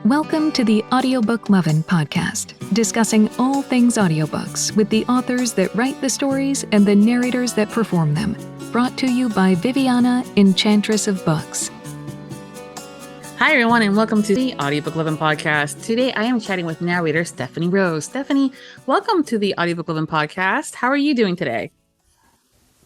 Welcome to the Audiobook Lovin Podcast, discussing all things audiobooks with the authors that write the stories and the narrators that perform them. Brought to you by Viviana, Enchantress of Books. Hi, everyone, and welcome to the Audiobook Lovin Podcast. Today, I am chatting with narrator Stephanie Rose. Stephanie, welcome to the Audiobook Lovin Podcast. How are you doing today?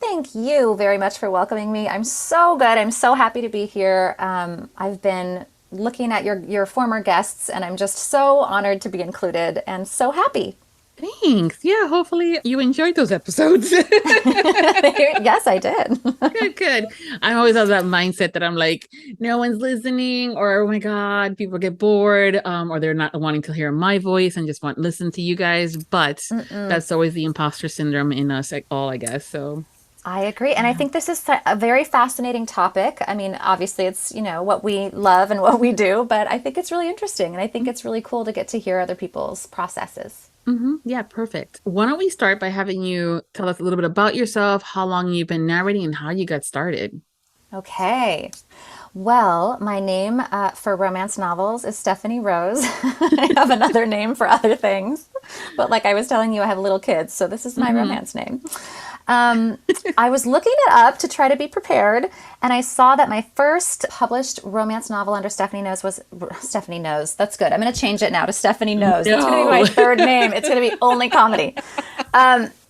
Thank you very much for welcoming me. I'm so good. I'm so happy to be here. I've been looking at your former guests, and I'm just so honored to be included and so happy. Thanks. Yeah, hopefully you enjoyed those episodes. Yes, I did. Good. I always have that mindset that I'm like, no one's listening, or oh my God, people get bored, or they're not wanting to hear my voice and just want to listen to you guys. But that's always the imposter syndrome in us all, I guess. So I agree. And I think this is a very fascinating topic. I mean, obviously it's, what we love and what we do, but I think it's really interesting. And I think it's really cool to get to hear other people's processes. Mm-hmm. Yeah, perfect. Why don't we start by having you tell us a little bit about yourself, how long you've been narrating, and how you got started. Okay. Well, my name for romance novels is Stephanie Rose. I have another name for other things. But like I was telling you, I have little kids, so this is my romance name. I was looking it up to try to be prepared, and I saw that my first published romance novel under Stephanie Knows was Stephanie Knows. That's good. I'm going to change it now to Stephanie Knows. That's going to be my third name. It's going to be only comedy.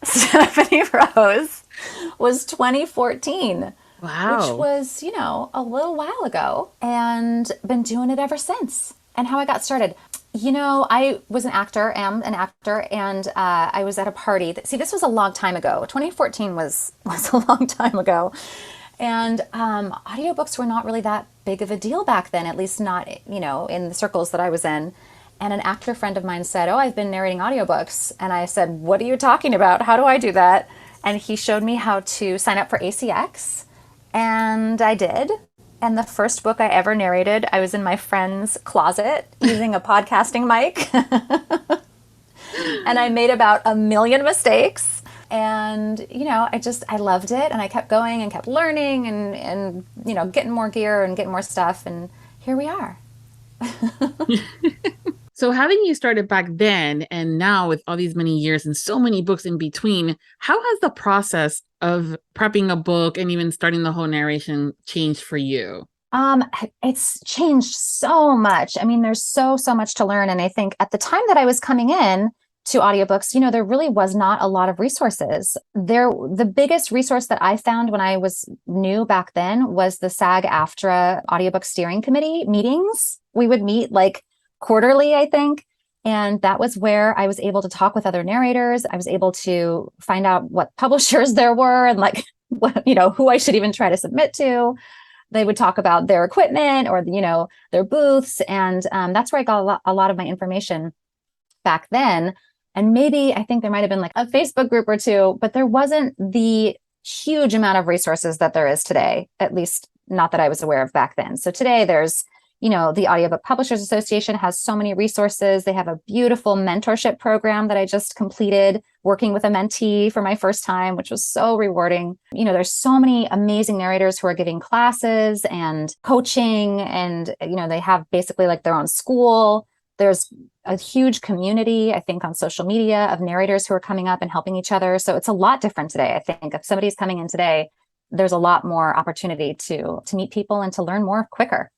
Stephanie Rose was 2014. Wow. Which was, a little while ago, and been doing it ever since. And how I got started. I was am an actor, and I was at a party. See, this was a long time ago. 2014 was a long time ago. And audiobooks were not really that big of a deal back then, at least not, in the circles that I was in. And an actor friend of mine said, "Oh, I've been narrating audiobooks." And I said, "What are you talking about? How do I do that?" And he showed me how to sign up for ACX. And I did. And the first book I ever narrated, I was in my friend's closet using a podcasting mic. And I made about 1 million mistakes. And, I loved it. And I kept going and kept learning and getting more gear and getting more stuff. And here we are. So having you started back then and now with all these many years and so many books in between, how has the process of prepping a book and even starting the whole narration changed for you? It's changed so much. I mean, there's so much to learn. And I think at the time that I was coming in to audiobooks, there really was not a lot of resources. The biggest resource that I found when I was new back then was the SAG-AFTRA Audiobook Steering Committee meetings. We would meet like quarterly, I think. And that was where I was able to talk with other narrators. I was able to find out what publishers there were and who I should even try to submit to. They would talk about their equipment or, their booths. And that's where I got a lot of my information back then. And maybe I think there might've been like a Facebook group or two, but there wasn't the huge amount of resources that there is today, at least not that I was aware of back then. So today there's the Audiobook Publishers Association has so many resources. They have a beautiful mentorship program that I just completed, working with a mentee for my first time, which was so rewarding. There's so many amazing narrators who are giving classes and coaching, and, they have basically like their own school. There's a huge community, I think, on social media of narrators who are coming up and helping each other. So it's a lot different today. I think if somebody's coming in today, there's a lot more opportunity to meet people and to learn more quicker.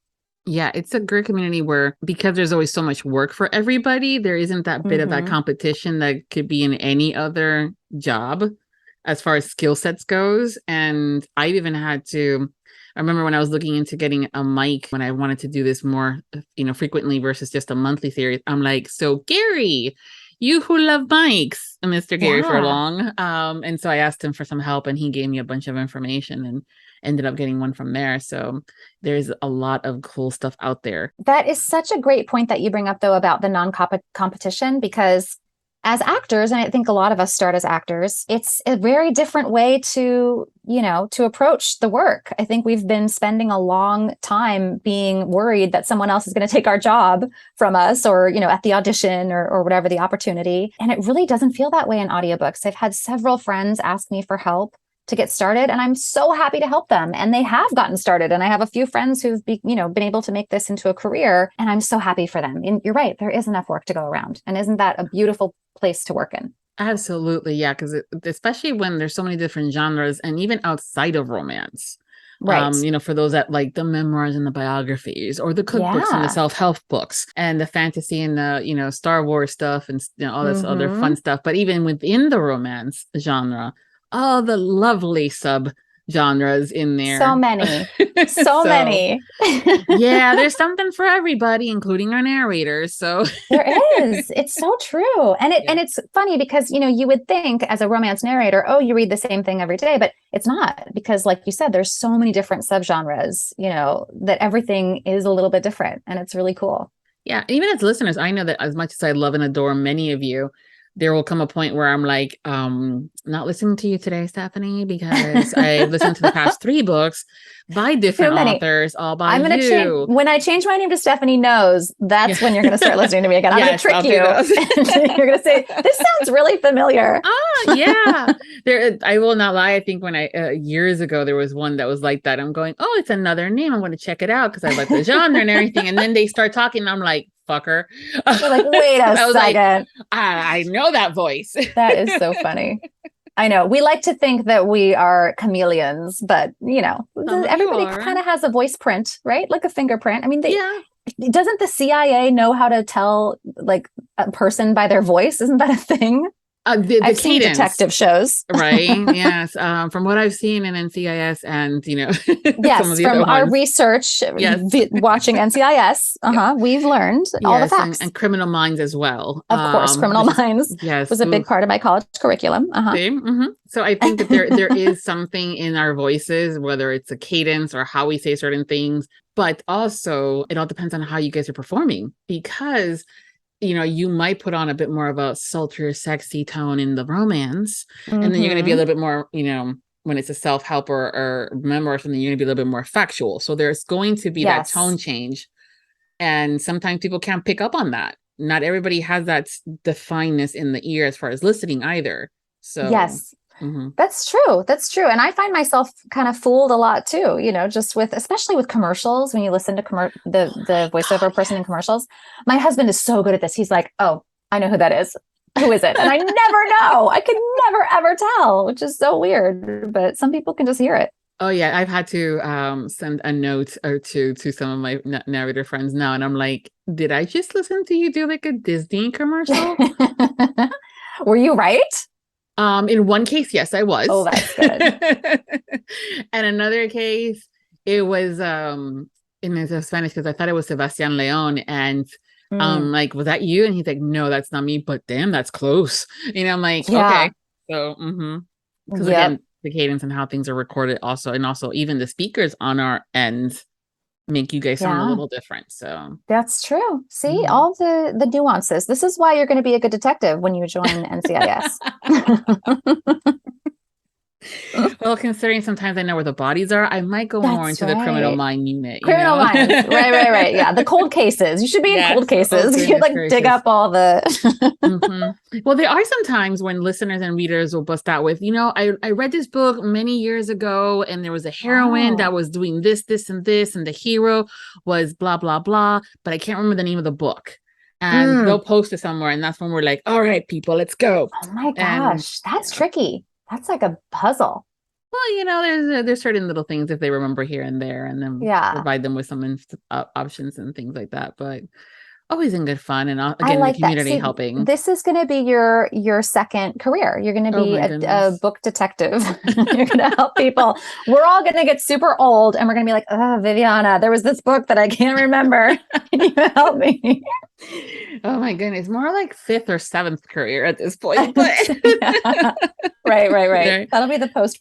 Yeah, it's a great community where, because there's always so much work for everybody, there isn't that bit of that competition that could be in any other job as far as skill sets goes. And I've even I remember when I was looking into getting a mic, when I wanted to do this more, frequently versus just a monthly series, I'm like, so Gary, you who love mics, Mr. Gary Furlong. And so I asked him for some help, and he gave me a bunch of information and ended up getting one from there. So there's a lot of cool stuff out there. That is such a great point that you bring up, though, about the non-competition, because as actors, and I think a lot of us start as actors, it's a very different way to approach the work. I think we've been spending a long time being worried that someone else is going to take our job from us, or, at the audition or whatever the opportunity. And it really doesn't feel that way in audiobooks. I've had several friends ask me for help to get started. And I'm so happy to help them. And they have gotten started. And I have a few friends who've been able to make this into a career. And I'm so happy for them. And you're right. There is enough work to go around. And isn't that a beautiful place to work in? Absolutely. Yeah. Because especially when there's so many different genres and even outside of romance. Right. For those that like the memoirs and the biographies or the cookbooks and the self-help books and the fantasy and the, Star Wars stuff and all this other fun stuff. But even within the romance genre, all the lovely sub genres in there. So many. So many. Yeah, there's something for everybody, including our narrators. So there is. It's so true. And it's funny because, you would think as a romance narrator, oh, you read the same thing every day, but it's not, because like you said, there's so many different subgenres, that everything is a little bit different, and it's really cool. Yeah. Even as listeners, I know that as much as I love and adore many of you, there will come a point where I'm like, not listening to you today, Stephanie, because I've listened to the past 3 books by different authors, all by you. When I change my name to Stephanie Knows, that's when you're going to start listening to me again. I'm going to trick you. You're going to say, this sounds really familiar. Yeah. I will not lie. I think when years ago, there was one that was like that. I'm going, oh, it's another name. I'm going to check it out because I like the genre and everything. And then they start talking and I'm like, fucker. You're like, wait a second. Like, I know that voice. That is so funny. I know. We like to think that we are chameleons, but everybody kind of has a voice print, right? Like a fingerprint. I mean, doesn't the CIA know how to tell like a person by their voice? Isn't that a thing? I've seen detective shows, right? Yes, from what I've seen in NCIS, and yes, some of from our research, watching NCIS, we've learned all the facts and Criminal Minds as well. Of course, Criminal Minds was a big part of my college curriculum. So I think that there is something in our voices, whether it's a cadence or how we say certain things, but also it all depends on how you guys are performing, because you might put on a bit more of a sultry, sexy tone in the romance, and then you're going to be a little bit more, when it's a self-help or memoir or something, you're going to be a little bit more factual. So there's going to be that tone change. And sometimes people can't pick up on that. Not everybody has that definedness in the ear as far as listening either. So yes. That's true. That's true. And I find myself kind of fooled a lot too, just especially with commercials, when you listen to the voiceover person in commercials. My husband is so good at this. He's like, oh, I know who that is. Who is it? And I never know. I could never, ever tell, which is so weird, but some people can just hear it. Oh yeah. I've had to send a note or two to some of my narrator friends now. And I'm like, did I just listen to you do like a Disney commercial? Were you right? In one case, yes, I was. Oh, that's good. And another case, it was in Spanish, because I thought it was Sebastian Leon, and like, was that you? And he's like, no, that's not me, but damn, that's close. I'm like, okay. So because again, the cadence and how things are recorded also, and also even the speakers on our end make you guys sound a little different. So that's true. See, all the nuances. This is why you're going to be a good detective when you join NCIS. Well, considering sometimes I know where the bodies are, I might go more into the criminal mind unit. Criminal minds. Right. Yeah. The cold cases. You should be in cold cases. You like dig up all the. Well, there are some times when listeners and readers will bust out with, I read this book many years ago, and there was a heroine that was doing this, and this, and the hero was blah, blah, blah, but I can't remember the name of the book. And they'll post it somewhere, and that's when we're like, all right, people, let's go. Oh my gosh, that's tricky. That's like a puzzle. Well, there's certain little things if they remember here and there, and then provide them with some options and things like that. But always in good fun, and again, the community helping. This is going to be your second career. You're going to be a book detective. You're going to help people. We're all going to get super old, and we're going to be like, oh, Viviana, there was this book that I can't remember. Can you help me? Oh my goodness, more like 5th or 7th career at this point. But right. That'll be the post.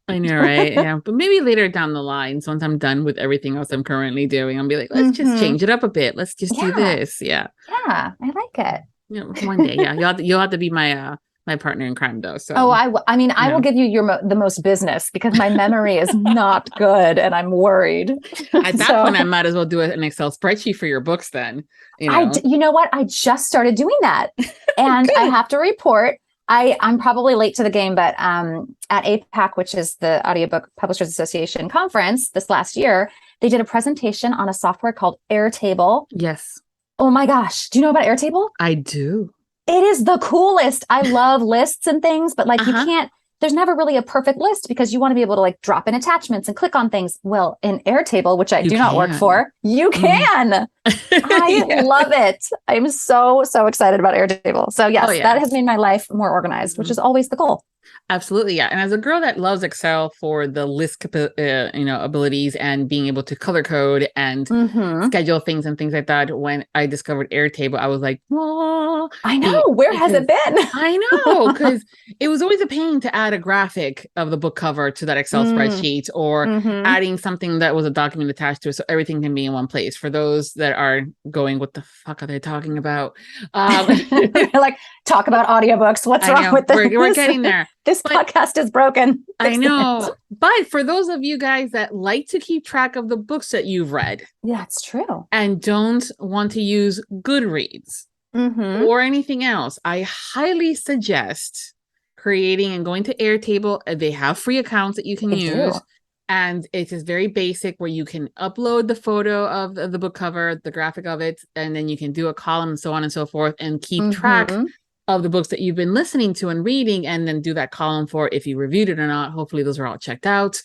I know, right? Yeah, but maybe later down the line, once I'm done with everything else I'm currently doing, I'll be like, let's just change it up a bit. Let's just do this. Yeah, I like it. One day, you'll have to be my partner in crime, though. So, I will give you the most business, because my memory is not good, and I'm worried. At that point, I might as well do an Excel spreadsheet for your books. Then, you know what? I just started doing that, and I have to report I'm probably late to the game, but at APAC, which is the Audiobook Publishers Association conference this last year, they did a presentation on a software called Airtable. Yes. Oh my gosh. Do you know about Airtable? I do. It is the coolest. I love lists and things, but like you can't, there's never really a perfect list because you want to be able to like drop in attachments and click on things. Well, in Airtable, which I do not work for, you can. I love it. I'm so excited about Airtable. So yes, that has made my life more organized, which is always the goal. Absolutely. Yeah. And as a girl that loves Excel for the list, abilities and being able to color code and schedule things and things like that, when I discovered Airtable, I was like, oh, I know. Where has it been? I know. Because it was always a pain to add a graphic of the book cover to that Excel spreadsheet or adding something that was a document attached to it. So everything can be in one place. For those that are going, what the fuck are they talking about? Like, talk about audiobooks. What's wrong with this? We're getting there. This podcast is broken. I know. But for those of you guys that like to keep track of the books that you've read. Yeah, it's true. And don't want to use Goodreads or anything else, I highly suggest creating and going to Airtable. They have free accounts that you can use. And it is very basic where you can upload the photo of the book cover, the graphic of it, and then you can do a column and so on and so forth and keep track of the books that you've been listening to and reading, and then do that column for if you reviewed it or not. Hopefully those are all checked out.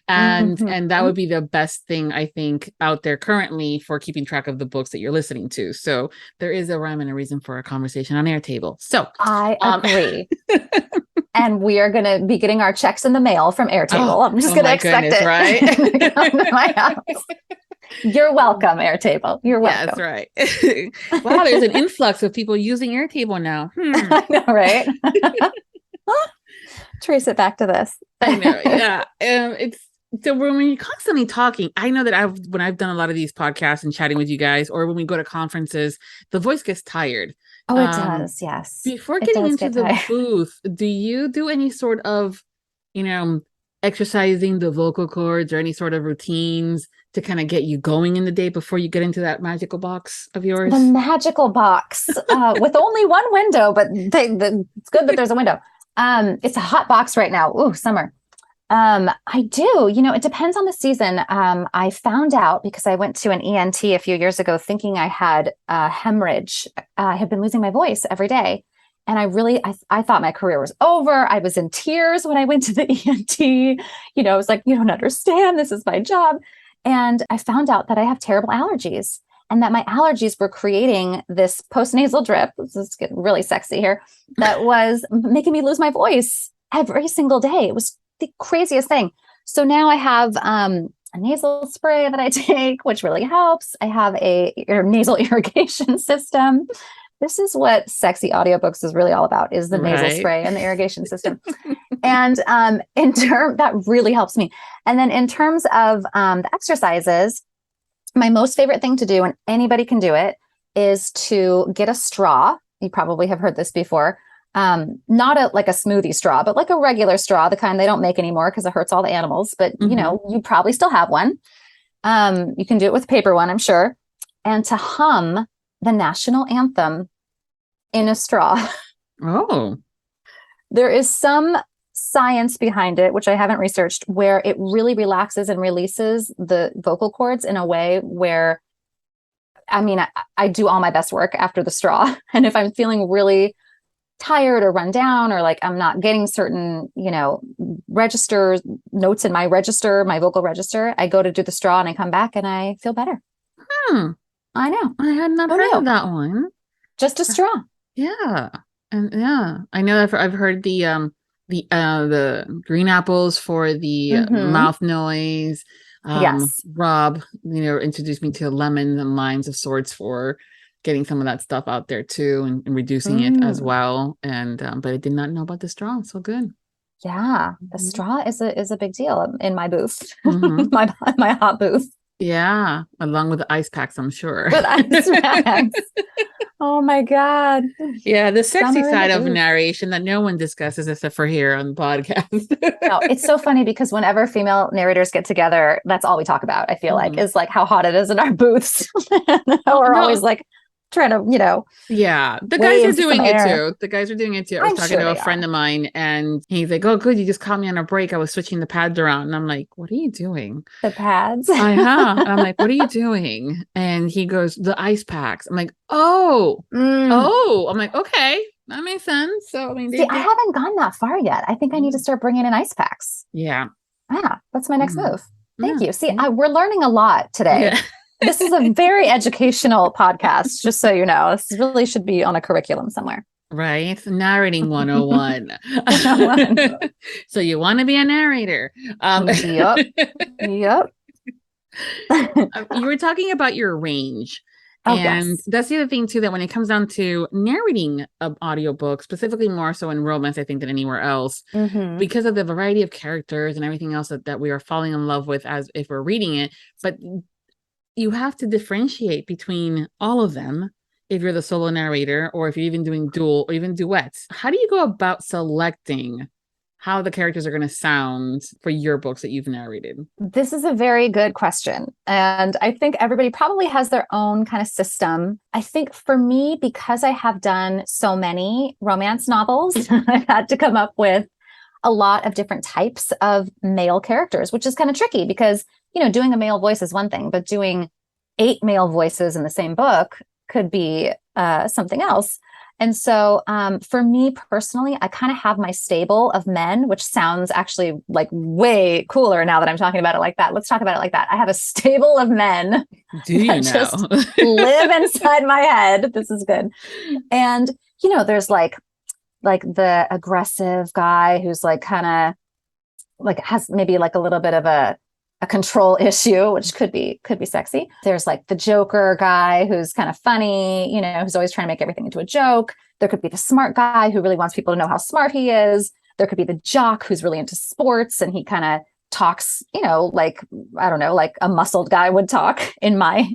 And that would be the best thing, I think, out there currently for keeping track of the books that you're listening to. So there is a rhyme and a reason for a conversation on Airtable. So I agree. And we are going to be getting our checks in the mail from Airtable. I'm just going to expect it. Right? To my house. You're welcome, Airtable. You're welcome. That's right. Wow, there's an influx of people using Airtable now. I know, right? Trace it back to this. I know. Yeah. It's so when you're constantly talking, I know that when I've done a lot of these podcasts and chatting with you guys, or when we go to conferences, the voice gets tired. Oh, it does. Yes. Before getting into the booth, do you do any sort of, exercising the vocal cords or any sort of routines to kind of get you going in the day before you get into that magical box of yours? The magical box with only one window, but it's good that there's a window. It's a hot box right now. Ooh, summer. I do. It depends on the season. I found out because I went to an ENT a few years ago thinking I had hemorrhage. I had been losing my voice every day. And I thought my career was over. I was in tears when I went to the ENT. I was like, you don't understand. This is my job. And I found out that I have terrible allergies and that my allergies were creating this postnasal drip. This is getting really sexy here. That was making me lose my voice every single day. It was the craziest thing. So now I have a nasal spray that I take, which really helps. I have a nasal irrigation system. This is what sexy audiobooks is really all about, is the nasal spray and the irrigation system. And that really helps me. And then in terms of the exercises, my most favorite thing to do, and anybody can do it, is to get a straw. You probably have heard this before. Not like a smoothie straw, but like a regular straw, the kind they don't make anymore because it hurts all the animals. But, you probably still have one. You can do it with a paper one, I'm sure. And to hum the national anthem in a straw. Oh. There is some science behind it, which I haven't researched, where it really relaxes and releases the vocal cords in a way where, I do all my best work after the straw. And if I'm feeling really tired or run down, or like I'm not getting certain, register notes in my vocal register, I go to do the straw and I come back and I feel better. I know. I had not heard of that one. Just a straw. Yeah. And I know I've heard the green apples for the mouth noise. Yes. Rob, introduced me to lemons and limes of sorts for getting some of that stuff out there too, and reducing it as well. And but I did not know about the straw. So good. Yeah, the straw is a big deal in my booth, my hot booth. Yeah, along with the ice packs, I'm sure. With ice packs. Oh my God. Yeah, the sexy side of narration that no one discusses except for here on the podcast. No, it's so funny because whenever female narrators get together, that's all we talk about, I feel like, is like how hot it is in our booths. We're always like, trying to, Yeah, the guys are wave doing some it air. too. The guys are doing it too. I was I'm talking sure to a they friend are. of mine, and he's like, "Oh, good, you just caught me on a break. I was switching the pads around." And I'm like, "What are you doing?" The pads. And I'm like, "What are you doing?" And he goes, "The ice packs." I'm like, "Oh, oh." I'm like, "Okay, that makes sense." So I mean, See, I haven't gone that far yet. I think I need to start bringing in ice packs. Yeah. Yeah, that's my next move. Thank you. See, Yeah. we're learning a lot today. Yeah. This is a very educational podcast, just so you know. This really should be on a curriculum somewhere. Right. Narrating 101. 101. So you want to be a narrator. Yep. Yep. You were talking about your range. Oh, and yes. that's the other thing too, that when it comes down to narrating an audiobook, specifically more so in romance, I think, than anywhere else, because of the variety of characters and everything else that we are falling in love with as if we're reading it. But you have to differentiate between all of them if you're the solo narrator, or if you're even doing dual or even duets. How do you go about selecting how the characters are going to sound for your books that you've narrated? This is a very good question. And I think everybody probably has their own kind of system. I think for me, because I have done so many romance novels, I've had to come up with a lot of different types of male characters, which is kind of tricky because, doing a male voice is one thing, but doing 8 male voices in the same book could be something else. And so for me personally, I kind of have my stable of men, which sounds actually like way cooler now that I'm talking about it like that. Let's talk about it like that. I have a stable of men that just live inside my head. This is good. And, there's like the aggressive guy who's like kind of like has maybe like a little bit of a control issue, which could be sexy. There's like the Joker guy who's kind of funny, who's always trying to make everything into a joke. There could be the smart guy who really wants people to know how smart he is. There could be the jock who's really into sports and he kind of talks, like, I don't know, like a muscled guy would talk in my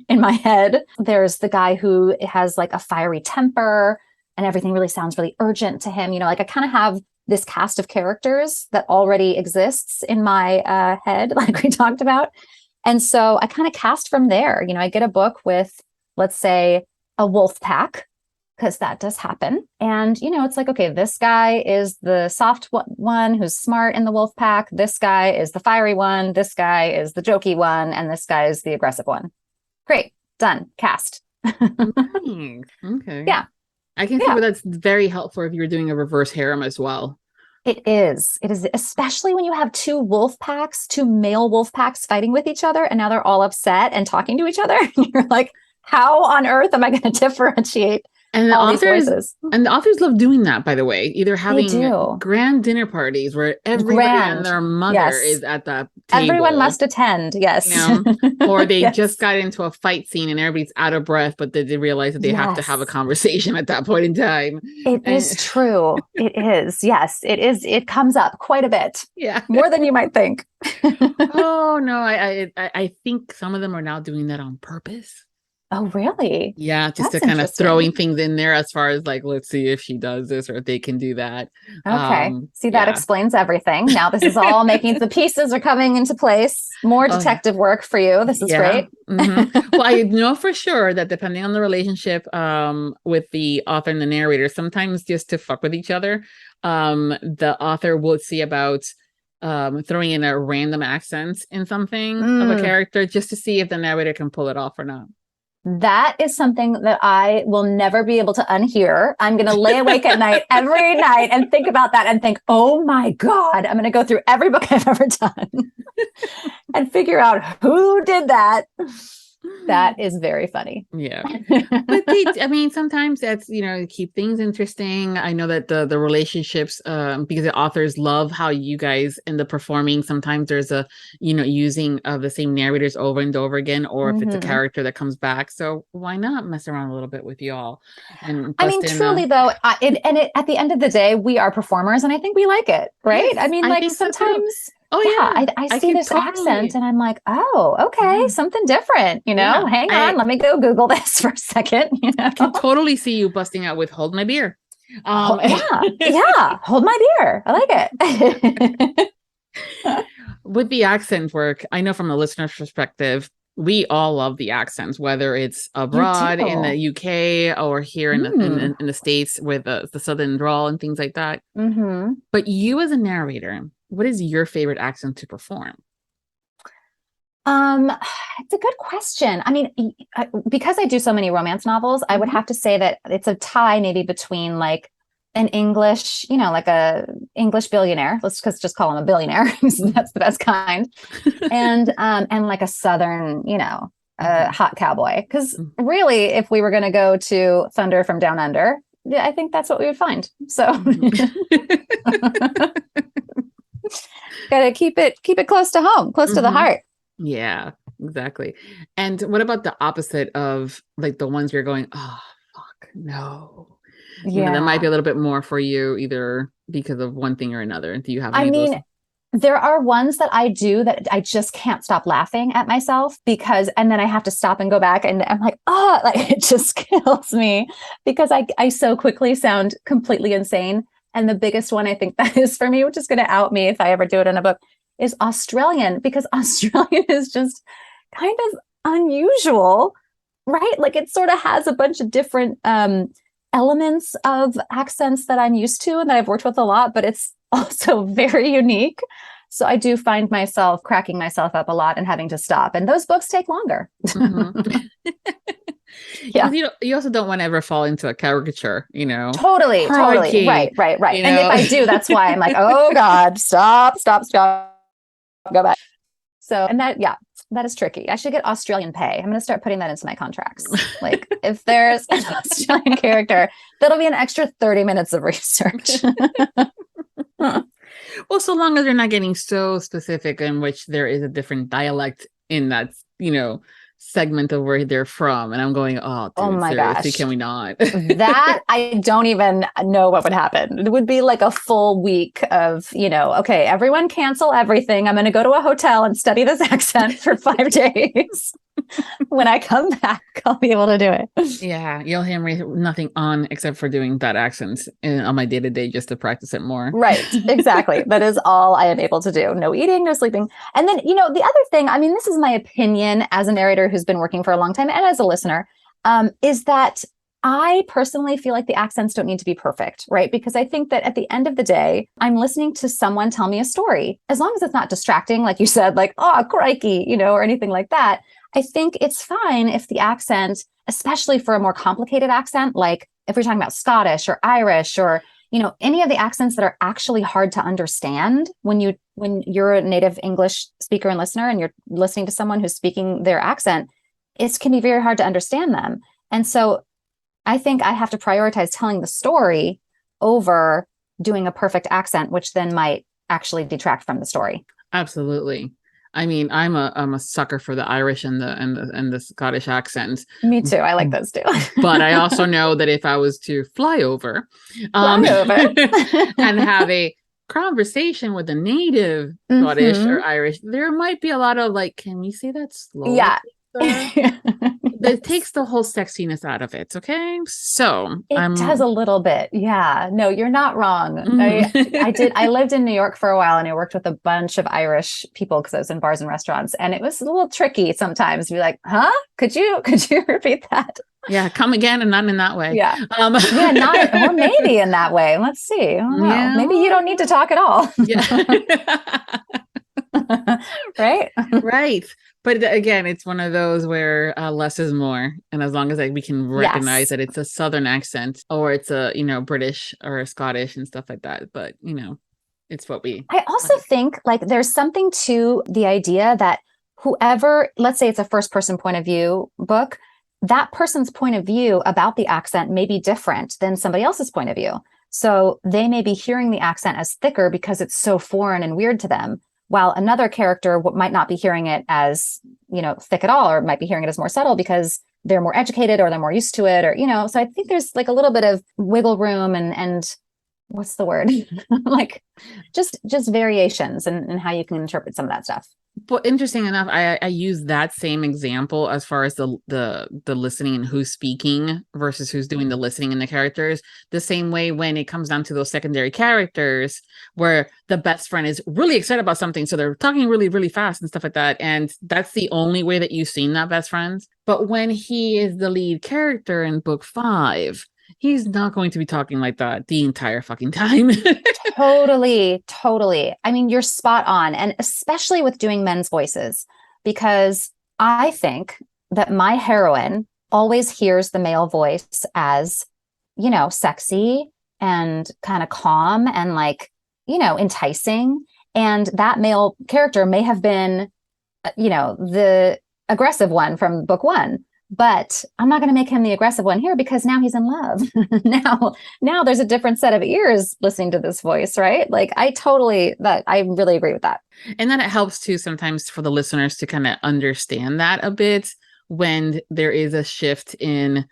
head. There's the guy who has like a fiery temper and everything really sounds really urgent to him. I kind of have this cast of characters that already exists in my head, like we talked about. And so I kind of cast from there. I get a book with, let's say, a wolf pack, because that does happen. And, it's like, okay, this guy is the soft one who's smart in the wolf pack. This guy is the fiery one. This guy is the jokey one. And this guy is the aggressive one. Great. Done. Cast. Nice. Okay. Yeah. I can see where that's very helpful if you're doing a reverse harem as well. It is, especially when you have two male wolf packs fighting with each other, and now they're all upset and talking to each other. You're like, how on earth am I going to differentiate And the all these voices? And the authors love doing that, by the way, either having do. grand dinner parties where everybody and their mother is at the table. Everyone must attend. Yes. Or they just got into a fight scene and everybody's out of breath, but they realize that they have to have a conversation at that point in time. It is true. It is. Yes, it is. It comes up quite a bit. Yeah. More than you might think. Oh, no. I think some of them are now doing that on purpose. Oh, really? Yeah, just to kind of throwing things in there as far as like, let's see if she does this or if they can do that. Okay. See, that explains everything. Now this is all making the pieces are coming into place. More detective work for you. This is great. Well, I know for sure that depending on the relationship with the author and the narrator, sometimes just to fuck with each other, the author will see about throwing in a random accent in something of a character just to see if the narrator can pull it off or not. That is something that I will never be able to unhear. I'm going to lay awake at night every night and think about that and think, oh my God, I'm going to go through every book I've ever done and figure out who did that. That is very funny. Yeah. But sometimes that's, keep things interesting. I know that the relationships, because the authors love how you guys end up performing. Sometimes there's a, using of the same narrators over and over again, or if it's a character that comes back. So why not mess around a little bit with y'all? And truly though, at the end of the day, we are performers and I think we like it, right? Yes, I sometimes... So I see this accent and I'm like, oh, okay, something different, hang on, let me go Google this for a second, I can totally see you busting out with Hold My Beer. Hold My Beer. I like it. With the accent work, I know from a listener's perspective, we all love the accents, whether it's abroad in the UK or here in the States with the Southern drawl and things like that. But you as a narrator, what is your favorite accent to perform? It's a good question. I mean, because I do so many romance novels, I would have to say that it's a tie maybe between like an English, like a English billionaire. Let's just call him a billionaire. That's the best kind. And like a Southern, hot cowboy. Because really, if we were going to go to Thunder from Down Under, I think that's what we would find. So gotta keep it close to home, close to the heart. Yeah, exactly. And what about the opposite of like the ones you're going, oh, fuck, no. Yeah. That might be a little bit more for you, either because of one thing or another. Do you have any of those? There are ones that I do that I just can't stop laughing at myself and then I have to stop and go back and I'm like, like it just kills me because I so quickly sound completely insane. And the biggest one I think that is for me, which is going to out me if I ever do it in a book, is Australian, because Australian is just kind of unusual, right? Like it sort of has a bunch of different elements of accents that I'm used to and that I've worked with a lot, but it's also very unique. So I do find myself cracking myself up a lot and having to stop. And those books take longer. Yeah. You also don't want to ever fall into a caricature, Totally. Right. And if I do, that's why I'm like, oh God, stop. Go back. So, and that is tricky. I should get Australian pay. I'm going to start putting that into my contracts. Like if there's an Australian character, that'll be an extra 30 minutes of research. Well, so long as they're not getting so specific in which there is a different dialect in that, segment of where they're from. And I'm going, oh my seriously, gosh. Can we not? That I don't even know what would happen. It would be like a full week of, okay, everyone cancel everything. I'm going to go to a hotel and study this accent for 5 days. When I come back, I'll be able to do it. Yeah, you'll hear me nothing on except for doing that accent on my day-to-day just to practice it more. Right, exactly. That is all I am able to do. No eating, no sleeping. And then, the other thing, I mean, this is my opinion as a narrator who's been working for a long time and as a listener, is that I personally feel like the accents don't need to be perfect, right? Because I think that at the end of the day, I'm listening to someone tell me a story. As long as it's not distracting, like you said, like, oh, crikey, or anything like that. I think it's fine if the accent, especially for a more complicated accent, like if we're talking about Scottish or Irish or, any of the accents that are actually hard to understand when you're a native English speaker and listener and you're listening to someone who's speaking their accent, it can be very hard to understand them. And so I think I have to prioritize telling the story over doing a perfect accent, which then might actually detract from the story. Absolutely. I mean, I'm a sucker for the Irish and the Scottish accents. Me too. I like those too. But I also know that if I was to fly over and have a conversation with a native Scottish or Irish, there might be a lot of like, can we say that slow? Yeah. That takes the whole sexiness out of it. Okay. So it does a little bit. Yeah. No, you're not wrong. I lived in New York for a while and I worked with a bunch of Irish people because I was in bars and restaurants. And it was a little tricky sometimes to be like, huh? Could you repeat that? Yeah. Come again and not in that way. Yeah. Or maybe in that way. Let's see. I don't know. Yeah. Maybe you don't need to talk at all. Yeah. Right. But again, it's one of those where less is more. And as long as we can recognize that it's a Southern accent or it's a, British or a Scottish and stuff like that. But, it's what I also think like there's something to the idea that whoever, let's say it's a first person point of view book, that person's point of view about the accent may be different than somebody else's point of view. So they may be hearing the accent as thicker because it's so foreign and weird to them, while another character might not be hearing it as, thick at all, or might be hearing it as more subtle because they're more educated or they're more used to it, or, so I think there's like a little bit of wiggle room and what's the word? Like just variations and how you can interpret some of that stuff. But interesting enough, I use that same example as far as the listening and who's speaking versus who's doing the listening in the characters. The same way when it comes down to those secondary characters where the best friend is really excited about something. So they're talking really, really fast and stuff like that. And that's the only way that you've seen that best friend. But when he is the lead character in book 5, he's not going to be talking like that the entire fucking time. Totally. I mean, you're spot on. And especially with doing men's voices, because I think that my heroine always hears the male voice as, you know, sexy and kind of calm and like, you know, enticing. And that male character may have been, you know, the aggressive one from book 1. But I'm not going to make him the aggressive one here because now he's in love. now there's a different set of ears listening to this voice, right? Like I really agree with that. And then it helps too sometimes for the listeners to kind of understand that a bit when there is a shift in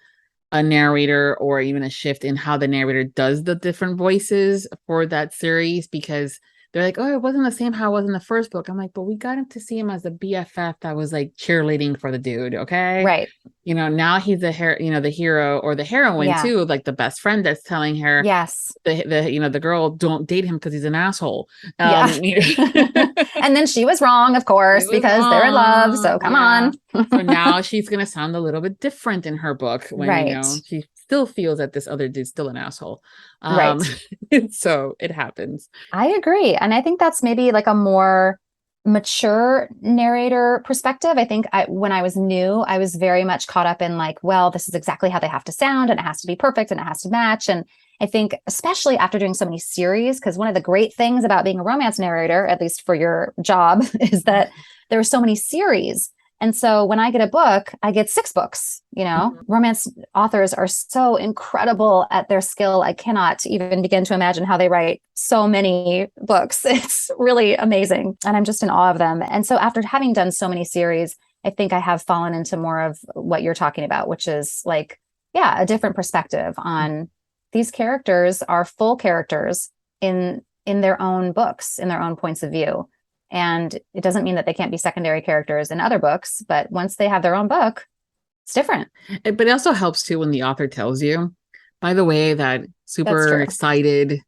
a narrator or even a shift in how the narrator does the different voices for that series, because they're like, oh, it wasn't the same how it was in the first book. I'm like, but we got him to see him as a BFF that was like cheerleading for the dude. Okay. Right. You know, now he's the hero or the heroine too, like the best friend that's telling her, yes, the girl, don't date him because he's an asshole. And then she was wrong, of course, because they're in love. So come on. So now she's going to sound a little bit different in her book when, you know, she still feels that this other dude's still an asshole. Right. So it happens. I agree. And I think that's maybe like a more mature narrator perspective. I think when I was new, I was very much caught up in like, well, this is exactly how they have to sound and it has to be perfect and it has to match. And I think especially after doing so many series, because one of the great things about being a romance narrator, at least for your job, is that there are so many series. And so when I get a book, I get 6 books, you know. Romance authors are so incredible at their skill. I cannot even begin to imagine how they write so many books. It's really amazing. And I'm just in awe of them. And so after having done so many series, I think I have fallen into more of what you're talking about, which is like, a different perspective on these characters are full characters in their own books, in their own points of view. And it doesn't mean that they can't be secondary characters in other books, but once they have their own book, it's different. But it also helps too when the author tells you, by the way, that super excited,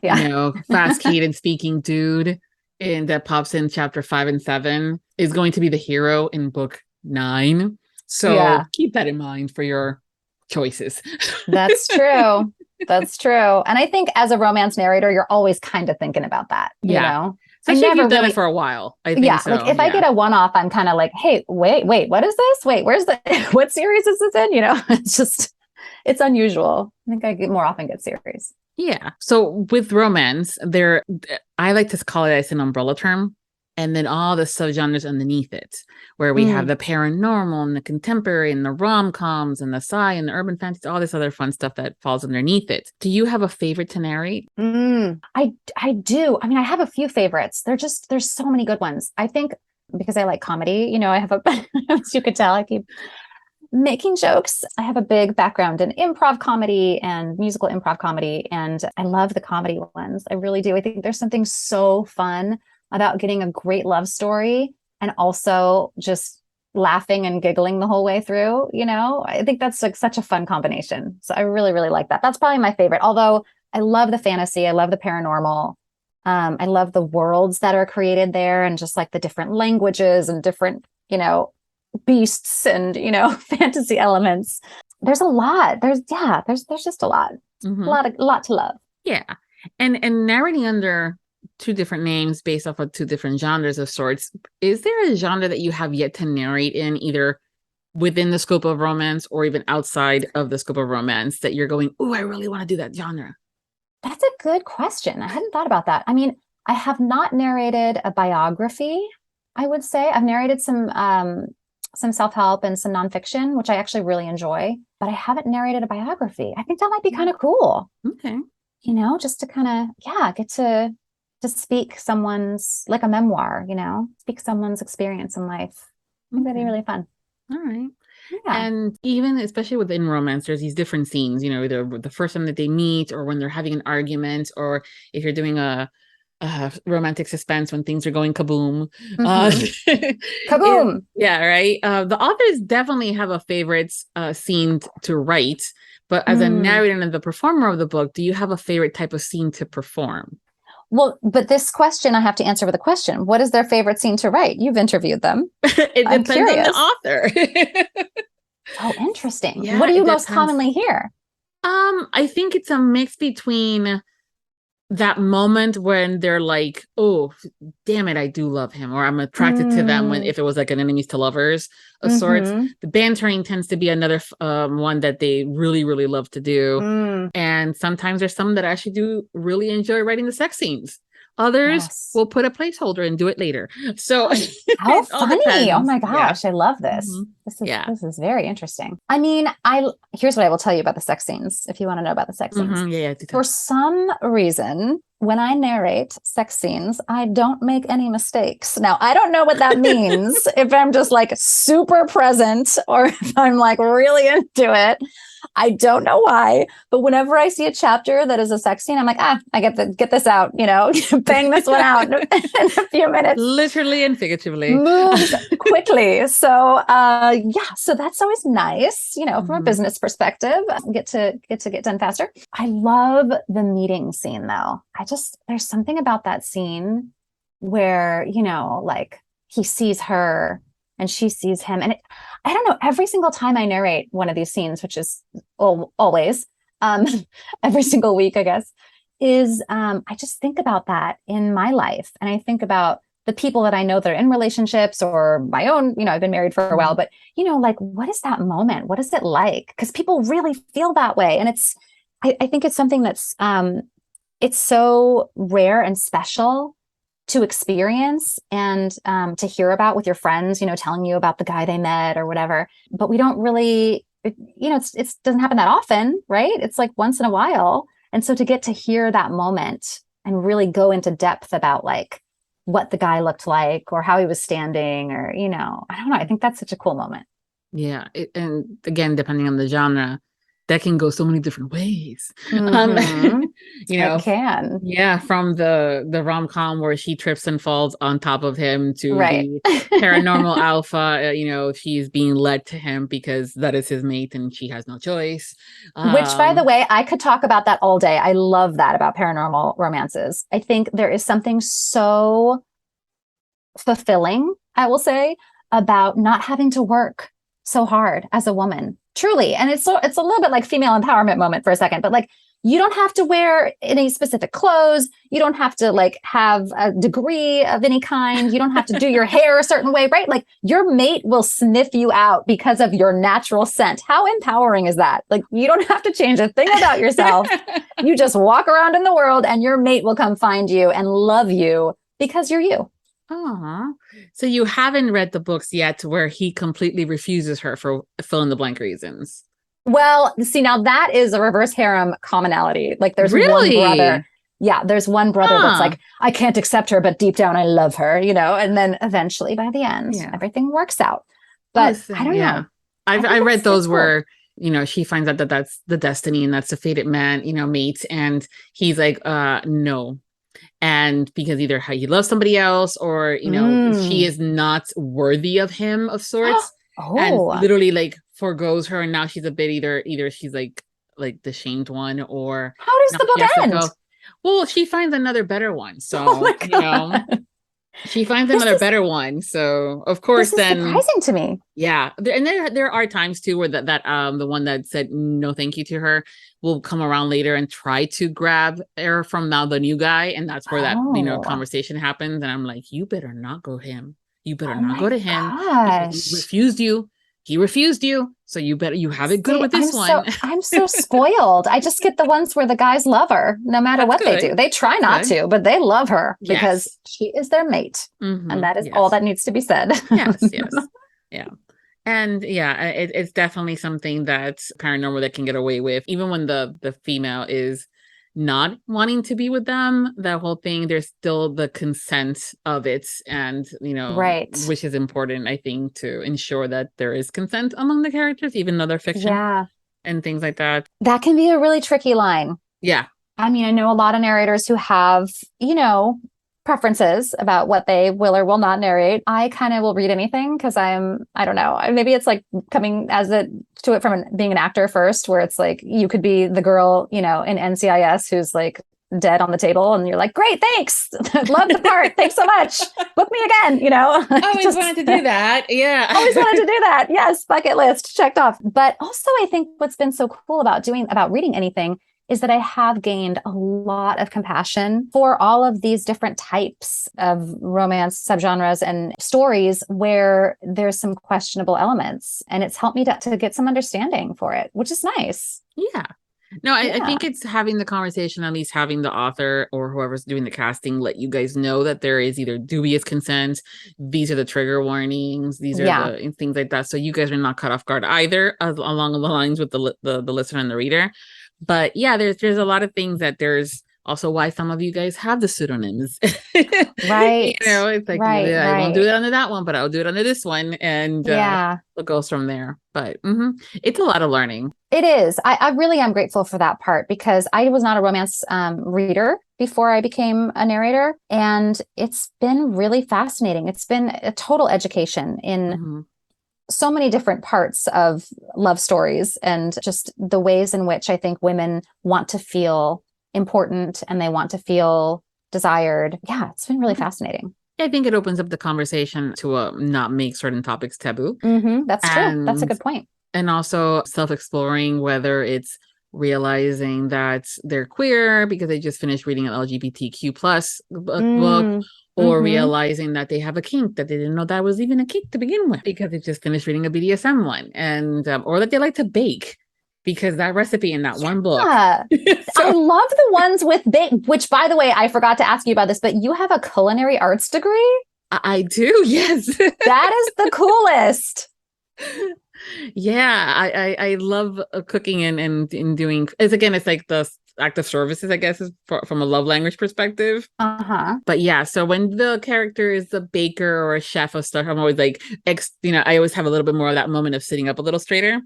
you know, fast-caded speaking dude that pops in chapter 5 and 7 is going to be the hero in book 9. So keep that in mind for your choices. That's true. That's true. And I think as a romance narrator, you're always kind of thinking about that, you know? Especially if you've done it for a while. I think so. Like if I get a one-off, I'm kind of like, hey, wait, what is this? Wait, what series is this in? You know, it's unusual. I think I more often get series. Yeah. So with romance, I like to call it as an umbrella term. And then all the subgenres underneath it, where we have the paranormal and the contemporary and the rom-coms and the sci and the urban fantasy, all this other fun stuff that falls underneath it. Do you have a favorite to narrate? I do. I mean, I have a few favorites. There's so many good ones. I think because I like comedy, you know, I have as you could tell, I keep making jokes. I have a big background in improv comedy and musical improv comedy, and I love the comedy ones. I really do. I think there's something so fun about getting a great love story and also just laughing and giggling the whole way through, you know. I think that's like such a fun combination. So I really, really like that. That's probably my favorite. Although I love the fantasy, I love the paranormal. I love the worlds that are created there and just like the different languages and different, you know, beasts and, you know, fantasy elements. There's a lot. There's just a lot. A lot to love. Yeah. And narrating under 2 different names based off of 2 different genres of sorts. Is there a genre that you have yet to narrate in, either within the scope of romance or even outside of the scope of romance, that you're going, oh, I really want to do that genre? That's a good question. I hadn't thought about that. I mean, I have not narrated a biography, I would say. I've narrated some self-help and some nonfiction, which I actually really enjoy, but I haven't narrated a biography. I think that might be kind of cool. Okay. You know, just to kind of, get to speak someone's, like a memoir, you know, speak someone's experience in life. I think that'd be really fun. All right. And even especially within romance, there's these different scenes, you know, either the first time that they meet or when they're having an argument, or if you're doing a romantic suspense when things are going kaboom. Kaboom. Right. The authors definitely have a favorite scene to write, but as a narrator and the performer of the book, do you have a favorite type of scene to perform? Well, but this question I have to answer with a question. What is their favorite scene to write? You've interviewed them. It depends on the author. Oh, interesting. Yeah, what do you most commonly hear? I think it's a mix between that moment when they're like, oh, damn it, I do love him, or I'm attracted to them, when if it was like an enemies to lovers of sorts. The bantering tends to be another one that they really, really love to do. And sometimes there's some that actually do really enjoy writing the sex scenes. Others will put a placeholder and do it later. So how funny. Oh my gosh, I love this. This is very interesting. I mean, here's what I will tell you about the sex scenes, if you want to know about the sex scenes. For some reason, when I narrate sex scenes, I don't make any mistakes. Now, I don't know what that means, if I'm just like super present or if I'm like really into it. I don't know why, but whenever I see a chapter that is a sex scene, I'm like, I get this out, you know, bang this one out in a few minutes. Literally and figuratively. Moves quickly. So, so that's always nice, you know, from a business perspective, get to get done faster. I love the meeting scene though. There's something about that scene where, you know, like he sees her and she sees him. And I don't know, every single time I narrate one of these scenes, which is always, every single week, I guess, is I just think about that in my life. And I think about the people that I know that are in relationships or my own, you know, I've been married for a while, but, you know, like, what is that moment? What is it like? Because people really feel that way. And I think it's something that's, it's so rare and special to experience and to hear about with your friends, you know, telling you about the guy they met or whatever. But we don't really, you know, it doesn't happen that often, right? It's like once in a while. And so to get to hear that moment and really go into depth about like what the guy looked like or how he was standing or, you know, I don't know. I think that's such a cool moment. Yeah. And again, depending on the genre, that can go so many different ways. You know, it can. Yeah, from the rom-com where she trips and falls on top of him to the paranormal alpha, you know, she's being led to him because that is his mate and she has no choice. Which, by the way, I could talk about that all day. I love that about paranormal romances. I think there is something so fulfilling, I will say, about not having to work so hard as a woman. Truly. And it's a little bit like female empowerment moment for a second, but like, you don't have to wear any specific clothes. You don't have to like have a degree of any kind. You don't have to do your hair a certain way, right? Like your mate will sniff you out because of your natural scent. How empowering is that? Like you don't have to change a thing about yourself. You just walk around in the world and your mate will come find you and love you because you're you. Oh, so you haven't read the books yet where he completely refuses her for fill in the blank reasons. Well, see, now that is a reverse harem commonality. Like there's one brother. Yeah, there's one brother that's like, I can't accept her, but deep down I love her, you know, and then eventually by the end, everything works out. But I don't know. I read those where, you know, she finds out that that's the destiny and that's the fated man, you know, mate. And he's like, no. And because either he loves somebody else or, you know, she is not worthy of him of sorts. And literally like forgoes her. And now she's a bit either she's like the shamed one or. How does the book end? Well, she finds another better one. So, you know, she finds another better one. So, of course, this is then surprising to me. Yeah. There are times too where that the one that said no thank you to her will come around later and try to grab her from now the new guy. And that's where that, you know, conversation happens. And I'm like, you better not go him. You better not go to him. He refused you. He refused you. So you have it good with this one. I'm so spoiled. I just get the ones where the guys love her no matter what they do. They try not to, but they love her because she is their mate. And that is all that needs to be said. Yes. Yeah. And it's definitely something that's paranormal that can get away with, even when the female is not wanting to be with them, that whole thing, there's still the consent of it. And, Right. which is important, I think, to ensure that there is consent among the characters, even though they're fiction and things like that. That can be a really tricky line. Yeah. I mean, I know a lot of narrators who have, preferences about what they will or will not narrate. I kind of will read anything because I don't know, maybe it's like coming to it from being an actor first, where it's like you could be the girl, in NCIS who's like dead on the table and you're like, great, thanks. Love the part. Thanks so much. Book me again, Always wanted to do that. Yeah. Always wanted to do that. Yes. Bucket list checked off. But also I think what's been so cool about reading anything is that I have gained a lot of compassion for all of these different types of romance subgenres and stories where there's some questionable elements. And it's helped me to get some understanding for it, which is nice. Yeah. No, I think it's having the conversation, at least having the author or whoever's doing the casting let you guys know that there is either dubious consent, these are the trigger warnings, these are the things like that. So you guys are not caught off guard either, along the lines with the listener and the reader. But yeah, there's a lot of things that there's also why some of you guys have the pseudonyms. Right. It's like, I won't do it under that one, but I'll do it under this one. And it goes from there. But it's a lot of learning. It is. I really am grateful for that part because I was not a romance reader before I became a narrator. And it's been really fascinating. It's been a total education in so many different parts of love stories and just the ways in which I think women want to feel important and they want to feel desired. Yeah, it's been really fascinating. I think it opens up the conversation to not make certain topics taboo. That's true. That's a good point. And also self-exploring, whether it's realizing that they're queer because they just finished reading an LGBTQ plus book, or realizing that they have a kink that they didn't know that was even a kink to begin with because they just finished reading a BDSM one, and or that they like to bake because that recipe in that one book. I love the ones with bake, which, by the way, I forgot to ask you about this, but you have a culinary arts degree? I do, yes. That is the coolest. Yeah, I love cooking and doing. It's like the act of services, I guess, is from a love language perspective. But yeah, so when the character is a baker or a chef or stuff, I'm always like, I always have a little bit more of that moment of sitting up a little straighter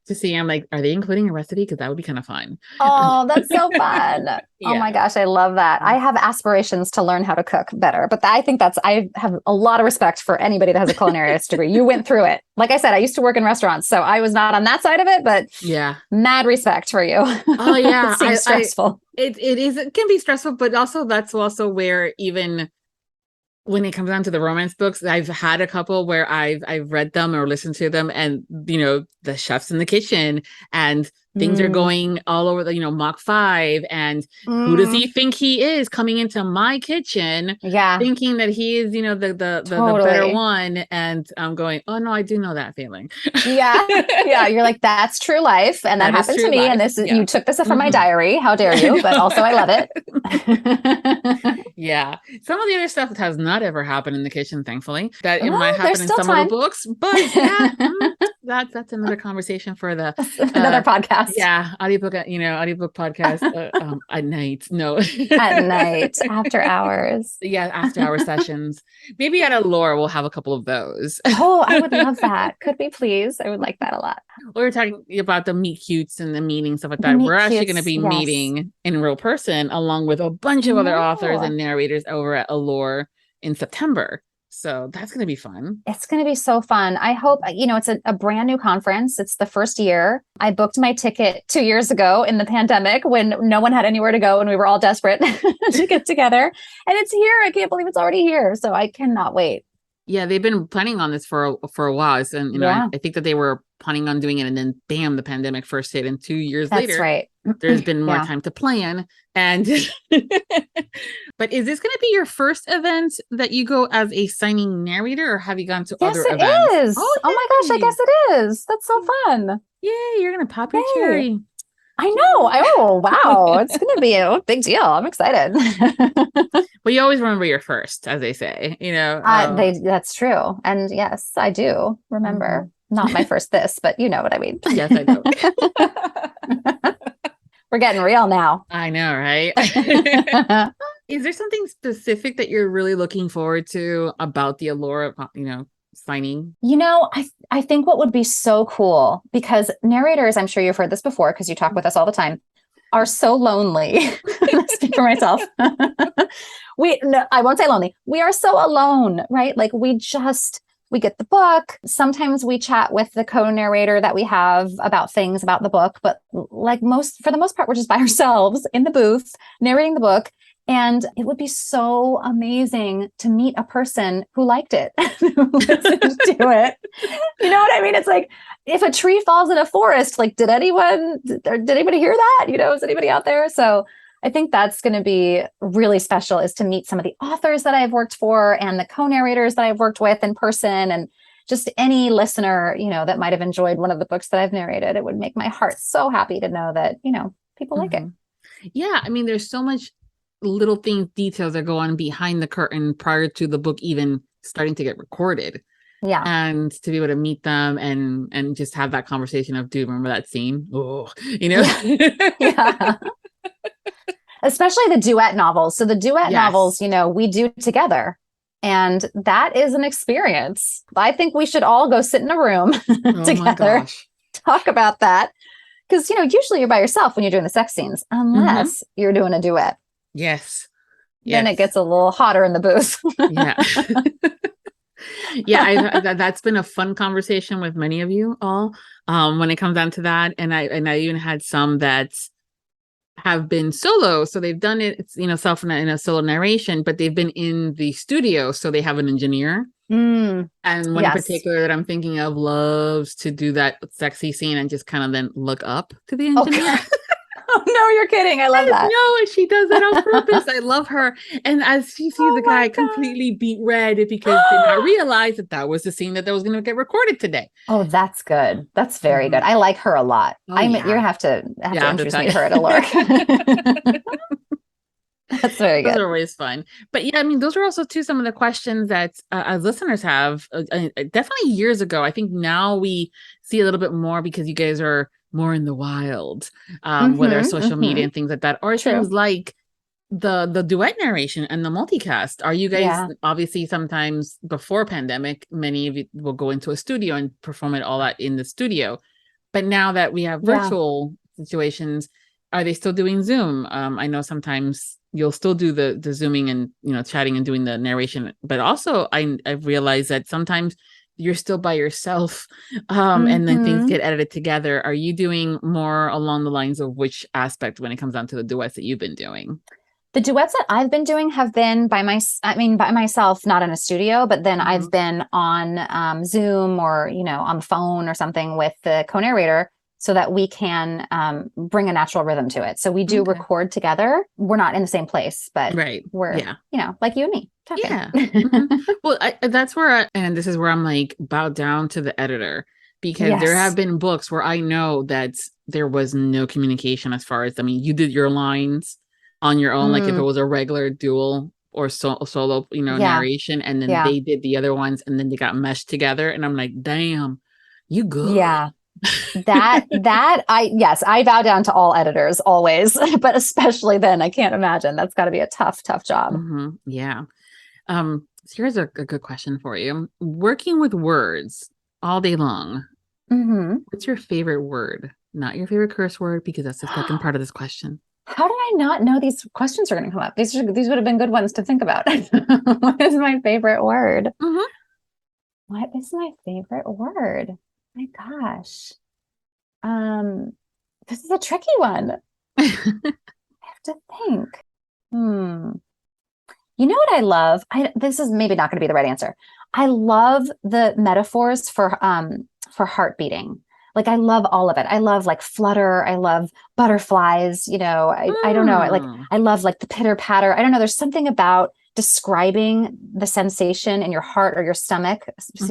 to see. I'm like, are they including a recipe? Because that would be kind of fun. Oh, that's so fun. Oh my gosh, I love that. I have aspirations to learn how to cook better, but I think I have a lot of respect for anybody that has a culinary arts degree. You went through it. Like I said, I used to work in restaurants, so I was not on that side of it, but mad respect for you. Oh yeah. It seems stressful. It can be stressful, but also that's also where, even when it comes down to the romance books, I've had a couple where I've read them or listened to them, and the chef's in the kitchen and things are going all over the Mach 5, and who does he think he is coming into my kitchen, thinking that he is the better one, and I'm going, oh no, I do know that feeling. You're like, that's true life, and that happened to me, and this is you took this from my diary, how dare you, but also I love it. Yeah, some of the other stuff has not ever happened in the kitchen, thancefully. That it might happen in some of the books, but that's another conversation for the another podcast. Yeah, audiobook podcast at night. No, at night after hours. Yeah, after hour sessions. Maybe at Allure we'll have a couple of those. Oh, I would love that. Could we please? I would like that a lot. We were talking about the meet cutes and the meeting, stuff like that. We're actually going to be meeting in real person along with a bunch of other authors and narrators over at Allure in September. So that's going to be fun. It's going to be so fun. I hope, it's a brand new conference. It's the first year. I booked my ticket 2 years ago in the pandemic when no one had anywhere to go and we were all desperate to get together. And it's here. I can't believe it's already here. So I cannot wait. Yeah, they've been planning on this for a while. And I think that they were planning on doing it, and then bam, the pandemic first hit, and 2 years later, that's right. There's been more time to plan. And but is this going to be your first event that you go as a signing narrator, or have you gone to other events? Yes, it is. Oh my gosh, I guess it is. That's so fun. Yay, you're going to pop your cherry. I know. Oh, wow. It's going to be a big deal. I'm excited. Well, you always remember your first, as they say, that's true. And yes, I do remember. Not my first this, but you know what I mean. Yes, I do. We're getting real now. I know, right? Is there something specific that you're really looking forward to about the Allure, signing? I think what would be so cool, because narrators, I'm sure you've heard this before because you talk with us all the time, are so lonely. I speak for myself. I won't say lonely. We are so alone, right? Like we get the book. Sometimes we chat with the co-narrator that we have about things about the book, but for the most part, we're just by ourselves in the booth narrating the book. And it would be so amazing to meet a person who liked it, who listened to it. You know what I mean? It's like if a tree falls in a forest, like, did anybody hear that? Is anybody out there? So I think that's going to be really special, is to meet some of the authors that I've worked for and the co-narrators that I've worked with in person, and just any listener, that might have enjoyed one of the books that I've narrated. It would make my heart so happy to know that, people like it. Yeah. I mean, there's so much little details that go on behind the curtain prior to the book even starting to get recorded. Yeah. And to be able to meet them and just have that conversation of, dude, remember that scene? Oh, Yeah. Especially the duet novels. So the duet novels, we do together. And that is an experience. I think we should all go sit in a room together, talk about that. Because, usually you're by yourself when you're doing the sex scenes, unless you're doing a duet. Yes. Then it gets a little hotter in the booth. Yeah. Yeah, that's been a fun conversation with many of you all when it comes down to that. And I even had some that have been solo. So they've done it, self in a solo narration, but they've been in the studio. So they have an engineer. And one in particular that I'm thinking of loves to do that sexy scene and just kind of then look up to the engineer. Oh, no, you're kidding. I love that. No, she does that on purpose. I love her. And as she sees the guy completely beat red because did not realize that was the scene that was going to get recorded today. Oh, that's good. That's very good. I like her a lot. You have to introduce me to her at Allure. That's very good. Those are always fun. But yeah, I mean, those are also some of the questions that as listeners have definitely years ago. I think now we see a little bit more because you guys are more in the wild, whether social media and things like that, or things like the duet narration and the multicast. Are you guys obviously sometimes before pandemic, many of you will go into a studio and perform it all out in the studio. But now that we have virtual situations, are they still doing Zoom? I know sometimes you'll still do the Zooming and, chatting and doing the narration, but also I've realized that sometimes you're still by yourself and then things get edited together. Are you doing more along the lines of which aspect when it comes down to the duets that you've been doing? The duets that I've been doing have been by myself, not in a studio, but then I've been on Zoom or, on the phone or something with the co-narrator so that we can bring a natural rhythm to it. So we do record together. We're not in the same place, but we're, like you and me. Talking. Yeah. Well, that's where and this is where I'm like bowed down to the editor, because there have been books where I know that there was no communication as far as, you did your lines on your own, like if it was a regular dual or solo, narration, and then they did the other ones and then they got meshed together. And I'm like, damn, you good. Yeah. I bow down to all editors always, but especially then. I can't imagine. That's got to be a tough job. Yeah. So here's a good question for you. Working with words all day long, what's your favorite word? Not your favorite curse word, because that's the second part of this question. How did I not know these questions are going to come up? These would have been good ones to think about. What is my favorite word? What is my favorite word? My gosh. This is a tricky one. I have to think. You know what I love? This is maybe not going to be the right answer. I love the metaphors for heart beating. Like I love all of it. I love like flutter. I love butterflies. I don't know. I love like the pitter patter. I don't know. There's something about describing the sensation in your heart or your stomach.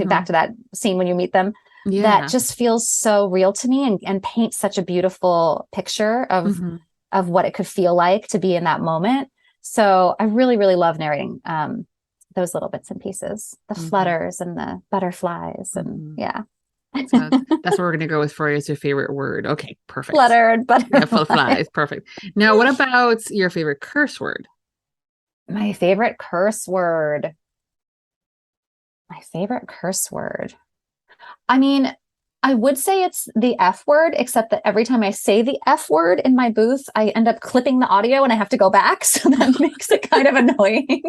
Back to that scene when you meet them. That just feels so real to me and paints such a beautiful picture of what it could feel like to be in that moment. So I really, really love narrating those little bits and pieces, the flutters and the butterflies and So that's what we're going to go with for you as your favorite word. Okay, perfect. Fluttered, butterfly. Yeah, flies, perfect. Now, what about your favorite curse word? My favorite curse word. My favorite curse word. I mean, I would say it's the F word, except that every time I say the F word in my booth, I end up clipping the audio and I have to go back. So that makes it kind of annoying.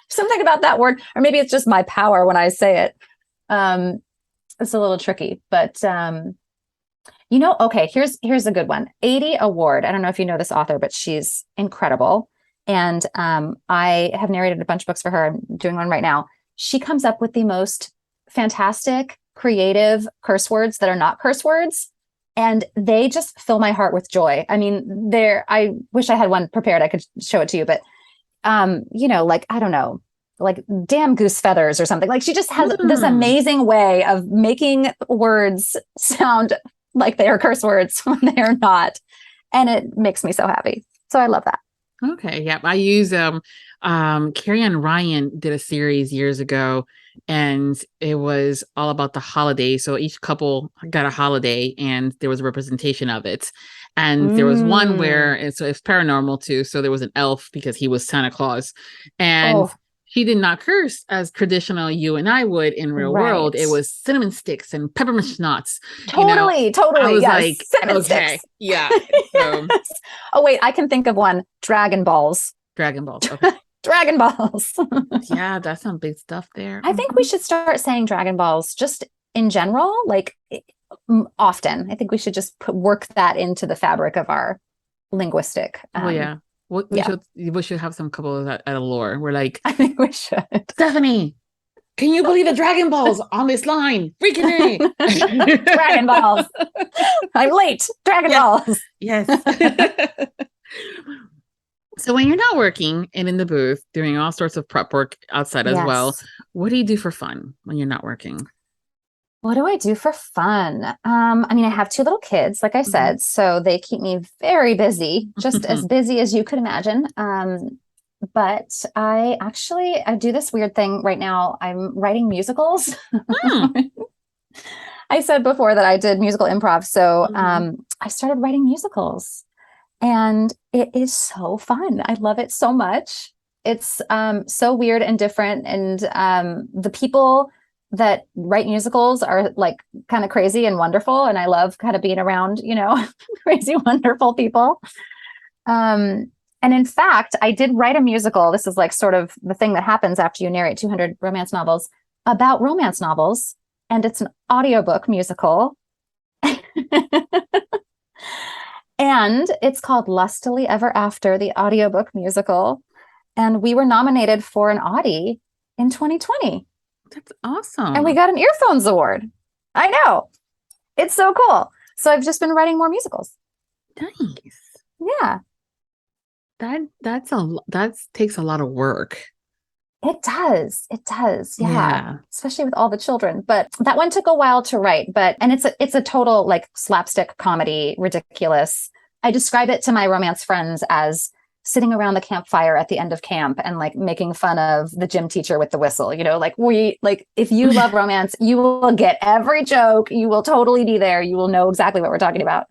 Something about that word, or maybe it's just my power when I say it. It's a little tricky, but okay, here's a good one. 80 Award. I don't know if you know this author, but she's incredible. And I have narrated a bunch of books for her. I'm doing one right now. She comes up with the most fantastic, creative curse words that are not curse words. And they just fill my heart with joy. I mean, I wish I had one prepared. I could show it to you, but like, I don't know, like damn goose feathers or something. Like she just has this amazing way of making words sound like they are curse words when they are not. And it makes me so happy. So I love that. Okay. Yeah. I use Carrie Ann Ryan did a series years ago, and it was all about the holiday. So each couple got a holiday and there was a representation of it. And there was one where it's paranormal too. So there was an elf because he was Santa Claus. And he did not curse as traditional you and I would in real world. It was cinnamon sticks and peppermint schnapps. Totally. I was like, cinnamon sticks. Yeah. So. Oh, wait, I can think of one. Dragon Balls. Dragon Balls. Okay. Dragon Balls. Yeah, that's some big stuff there. I think we should start saying Dragon Balls just in general, like often. I think we should just work that into the fabric of our linguistic. Yeah. We should have some couple of that at Allure. We're like, I think we should. Stephanie, can you believe the Dragon Balls on this line? Freaking A. Dragon Balls. I'm late. Dragon Balls. Yes. So when you're not working and in the booth doing all sorts of prep work outside as well, what do you do for fun when you're not working? What do I do for fun? I mean, I have 2 little kids, like I said, so they keep me very busy, just as busy as you could imagine. But I do this weird thing right now. I'm writing musicals. I said before that I did musical improv. So I started writing musicals, and it is so fun. I love it so much. It's so weird and different. And the people that write musicals are like kind of crazy and wonderful. And I love kind of being around, crazy, wonderful people. And in fact, I did write a musical. This is like sort of the thing that happens after you narrate 200 romance novels about romance novels. And it's an audiobook musical. And it's called Lustily Ever After, the audiobook musical. And we were nominated for an Audie in 2020. That's awesome. And we got an Earphones Award. I know. It's so cool. So I've just been writing more musicals. Nice. Yeah. That takes a lot of work. It does. Yeah. Especially with all the children. But that one took a while to write, and it's a total like slapstick comedy, ridiculous. I describe it to my romance friends as sitting around the campfire at the end of camp and like making fun of the gym teacher with the whistle, if you love romance, you will get every joke. You will totally be there. You will know exactly what we're talking about.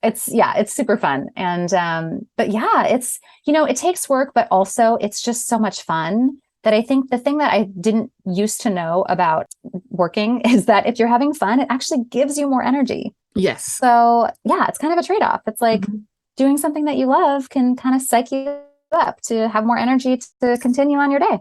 It's super fun. And, but yeah, it's, it takes work, but also it's just so much fun that I think the thing that I didn't used to know about working is that if you're having fun, it actually gives you more energy. Yes. So yeah, it's kind of a trade-off. It's like doing something that you love can kind of psych you up to have more energy to continue on your day.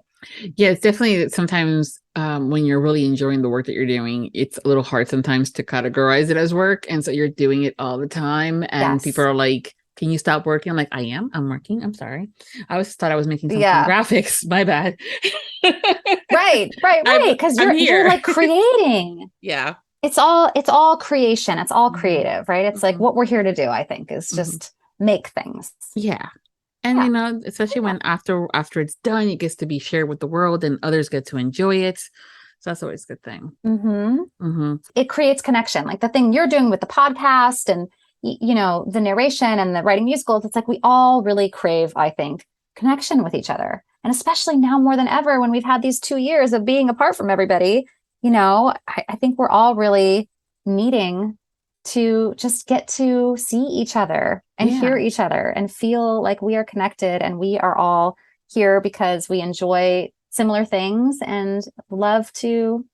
Yeah, it's definitely sometimes when you're really enjoying the work that you're doing, it's a little hard sometimes to categorize it as work. And so you're doing it all the time. And people are like, can you stop working? I'm like, I'm working. I'm sorry. I always thought I was making some graphics. My bad. Right. Because you're like creating. Yeah. It's all creation. It's all creative, right? It's like what we're here to do, I think, is just make things. Yeah. And, especially when after it's done, it gets to be shared with the world and others get to enjoy it. So that's always a good thing. It creates connection. Like the thing you're doing with the podcast and, the narration and the writing musicals, it's like we all really crave, I think, connection with each other. And especially now more than ever, when we've had these 2 years of being apart from everybody, I think we're all really needing to just get to see each other and hear each other and feel like we are connected, and we are all here because we enjoy similar things and love to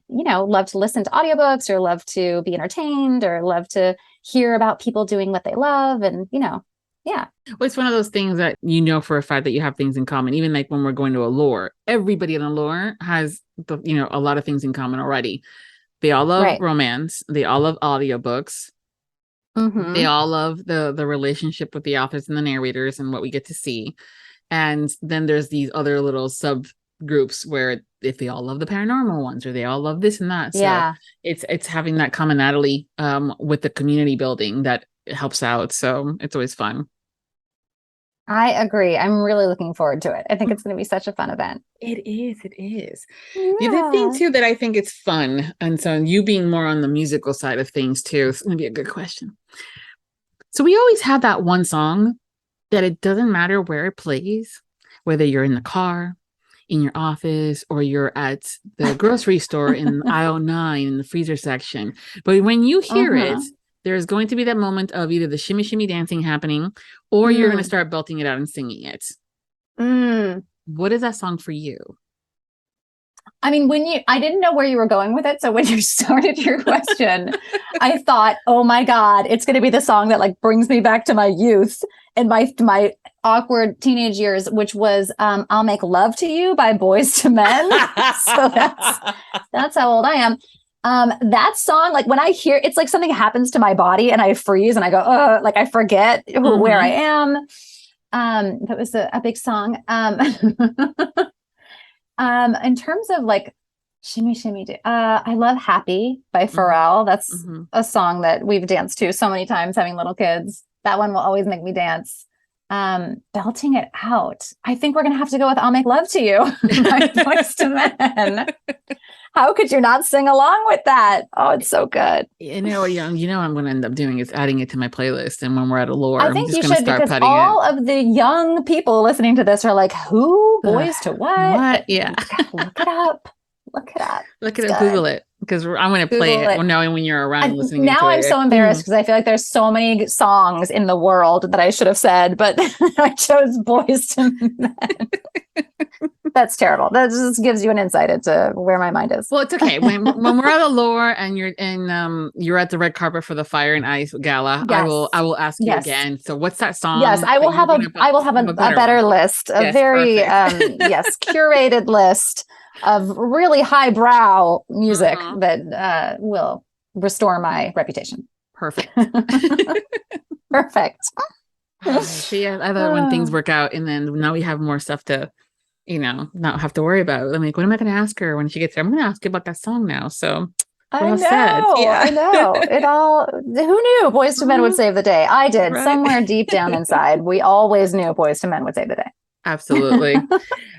listen to audiobooks, or love to be entertained, or love to hear about people doing what they love. And, yeah. Well, it's one of those things that for a fact that you have things in common. Even like when we're going to a lore, everybody in a lore has a lot of things in common already. They all love romance. They all love audiobooks. Mm-hmm. They all love the relationship with the authors and the narrators and what we get to see. And then there's these other little subgroups where if they all love the paranormal ones, or they all love this and that. So it's having that commonality with the community building that helps out. So it's always fun. I agree. I'm really looking forward to it. I think it's going to be such a fun event. It is. Yeah. The other thing too that I think it's fun, and so you being more on the musical side of things too, it's going to be a good question. So we always have that one song that it doesn't matter where it plays, whether you're in the car, in your office, or you're at the grocery store in aisle 9 in the freezer section. But when you hear it, there's going to be that moment of either the shimmy shimmy dancing happening, or you're going to start belting it out and singing it. What is that song for you? I mean, I didn't know where you were going with it. So when you started your question, I thought, oh my God, it's going to be the song that like brings me back to my youth and my awkward teenage years, which was I'll Make Love to You by Boyz II Men. So that's how old I am. That song, like when I hear, it's like something happens to my body and I freeze and I go, like I forget where I am. That was a big song. In terms of like shimmy, shimmy, I love Happy by Pharrell. That's a song that we've danced to so many times having little kids. That one will always make me dance. Belting it out. I think we're going to have to go with I'll Make Love to You by Boyz II Men. How could you not sing along with that? Oh, it's so good. What I'm going to end up doing is adding it to my playlist. And when we're at a lore, I think I'm just you going to should, start because putting all it. of the young people listening to this are like, who? Boys to what? What? Yeah. Look it up. Look it up. Google it, because I'm going to play it knowing when you're around listening now to I'm it. so embarrassed because I feel like there's so many songs in the world that I should have said, but I chose Boyz II Men. That's terrible. That just gives you an insight into where my mind is. Well, it's okay. When we're at a lore and you're at the red carpet for the Fire and Ice Gala, I will ask you again. So what's that song? Yes, I will have a better list, a very curated list of really highbrow music that will restore my reputation. Perfect. Perfect. See, I thought when things work out, and then now we have more stuff to, not have to worry about. I'm like, what am I going to ask her when she gets there? I'm going to ask you about that song now. So I know. It all. Who knew Boyz II Men would save the day? I did. Right. Somewhere deep down inside, we always knew Boyz II Men would save the day. Absolutely.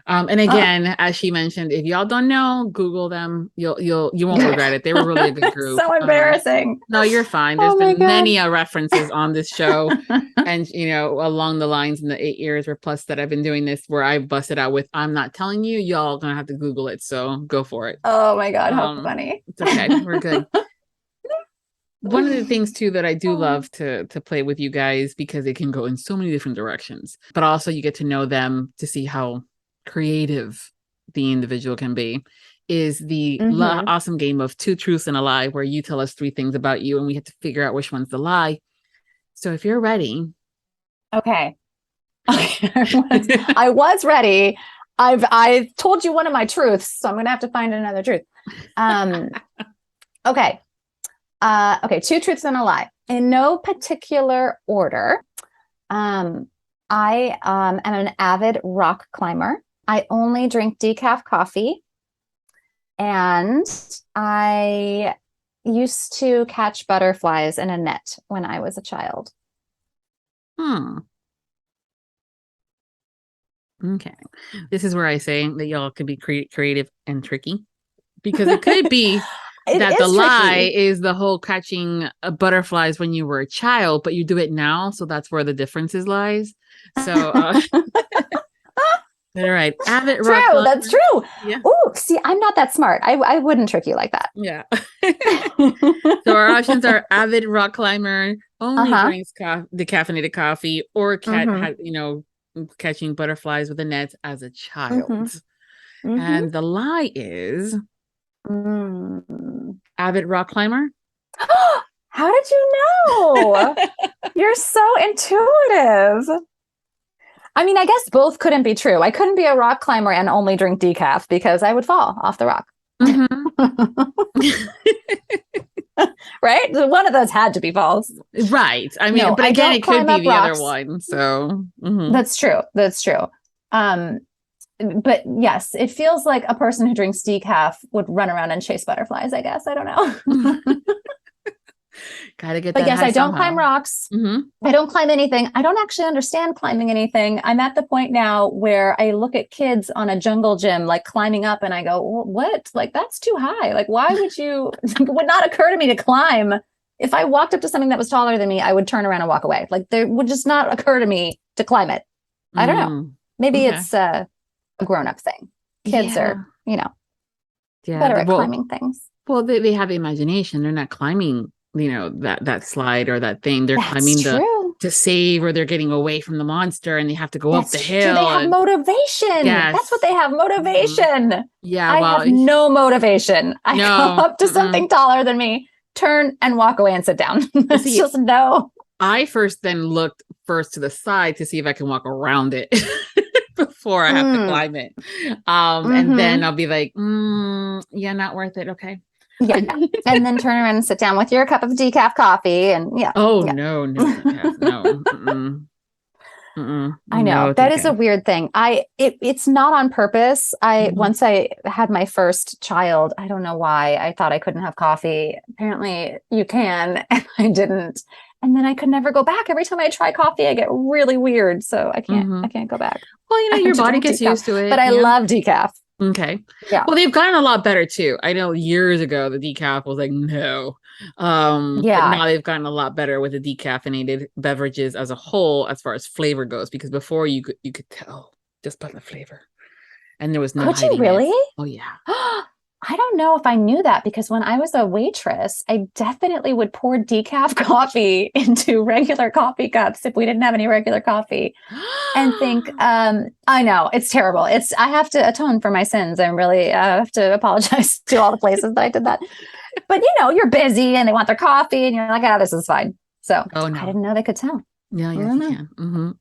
And again, as she mentioned, if y'all don't know, Google them. You won't regret it. They were really a good group. So embarrassing. No, you're fine. There's been many references on this show, and along the lines in the 8 years or plus that I've been doing this, where I busted out with, I'm not telling you, y'all gonna have to Google it. So go for it. Oh my God, how funny. It's okay. We're good. One of the things too that I do love to play with you guys, because it can go in so many different directions, but also you get to know them to see how creative the individual can be, is the awesome game of 2 truths and a lie, where you tell us 3 things about you and we have to figure out which one's the lie. So if you're ready. Okay. I was ready. I told you one of my truths, so I'm going to have to find another truth. Okay. Okay, 2 truths and a lie. In no particular order, I am an avid rock climber. I only drink decaf coffee. And I used to catch butterflies in a net when I was a child. Okay. This is where I say that y'all could be creative and tricky, because it could be that the lie is the whole catching butterflies when you were a child, but you do it now. So that's where the differences lies. So All right. Avid True. rock That's climber. true. Yeah. Oh, see, I'm not that smart. I wouldn't trick you like that. Yeah. So our options are avid rock climber, only drinks decaffeinated coffee, or catching butterflies with a net as a child. And the lie is avid rock climber. How did you know? You're so intuitive. I mean, I guess both couldn't be true. I couldn't be a rock climber and only drink decaf because I would fall off the rock. Right? One of those had to be false. Right. I mean, but again, it could be the other one. So That's true. That's true. But yes, it feels like a person who drinks decaf would run around and chase butterflies, I guess. I don't know. Gotta get but that. Yes, I don't climb rocks. I don't climb anything. I don't actually understand climbing anything. I'm at the point now where I look at kids on a jungle gym, like climbing up, and I go, what? Like, that's too high. Like, why would you? It would not occur to me to climb. If I walked up to something that was taller than me, I would turn around and walk away. Like, there would just not occur to me to climb it. I don't know. Maybe it's a grown-up thing. Kids are, better at climbing things. Well, they have imagination. They're not climbing, that slide or that thing. They're climbing to save, or they're getting away from the monster and they have to go up the hill. They have motivation. Yes. That's what they have, motivation. Yeah. I have no motivation. I go up to something taller than me, turn and walk away and sit down. It's just no. I then looked to the side to see if I can walk around it before I have to climb it. And then I'll be like, not worth it. Okay. Yeah. And then turn around and sit down with your cup of decaf coffee and no decaf, no. I know that is a weird thing. It's not on purpose. Once I had my first child, I don't know why I thought I couldn't have coffee. Apparently you can, and I didn't. And then I could never go back. Every time I try coffee, I get really weird. So I can't go back. Well, your body gets used to it. But I love decaf. Okay. Yeah. Well, they've gotten a lot better too. I know years ago the decaf was like no. But now they've gotten a lot better with the decaffeinated beverages as a whole, as far as flavor goes. Because before you could tell just by the flavor, and there was no. Could you really? Oh yeah. I don't know if I knew that, because when I was a waitress, I definitely would pour decaf coffee into regular coffee cups if we didn't have any regular coffee, and think, I know it's terrible. I have to atone for my sins. I really have to apologize to all the places that I did that. But you're busy and they want their coffee and you're like, this is fine. So I didn't know they could tell. Yeah, you can. Oh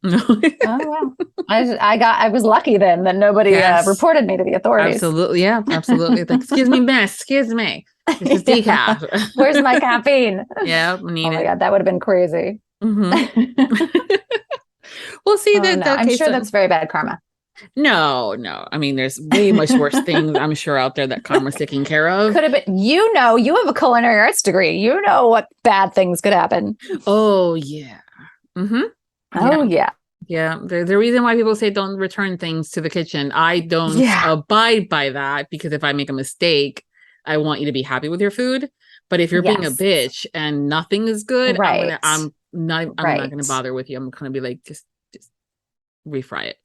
wow! I was lucky then that nobody reported me to the authorities. Absolutely, yeah, absolutely. Like, excuse me, miss. Excuse me. This is decaf. Where's my caffeine? Yeah, need it. Oh my god, that would have been crazy. Well, see I'm sure that's very bad karma. No. I mean, there's way much worse things I'm sure out there that karma's taking care of. Could have been. You have a culinary arts degree. You know what bad things could happen. Oh yeah. Oh yeah. Yeah. The reason why people say don't return things to the kitchen. I don't abide by that, because if I make a mistake, I want you to be happy with your food. But if you're being a bitch and nothing is good, I'm not going to bother with you. I'm going to be like, just refry it.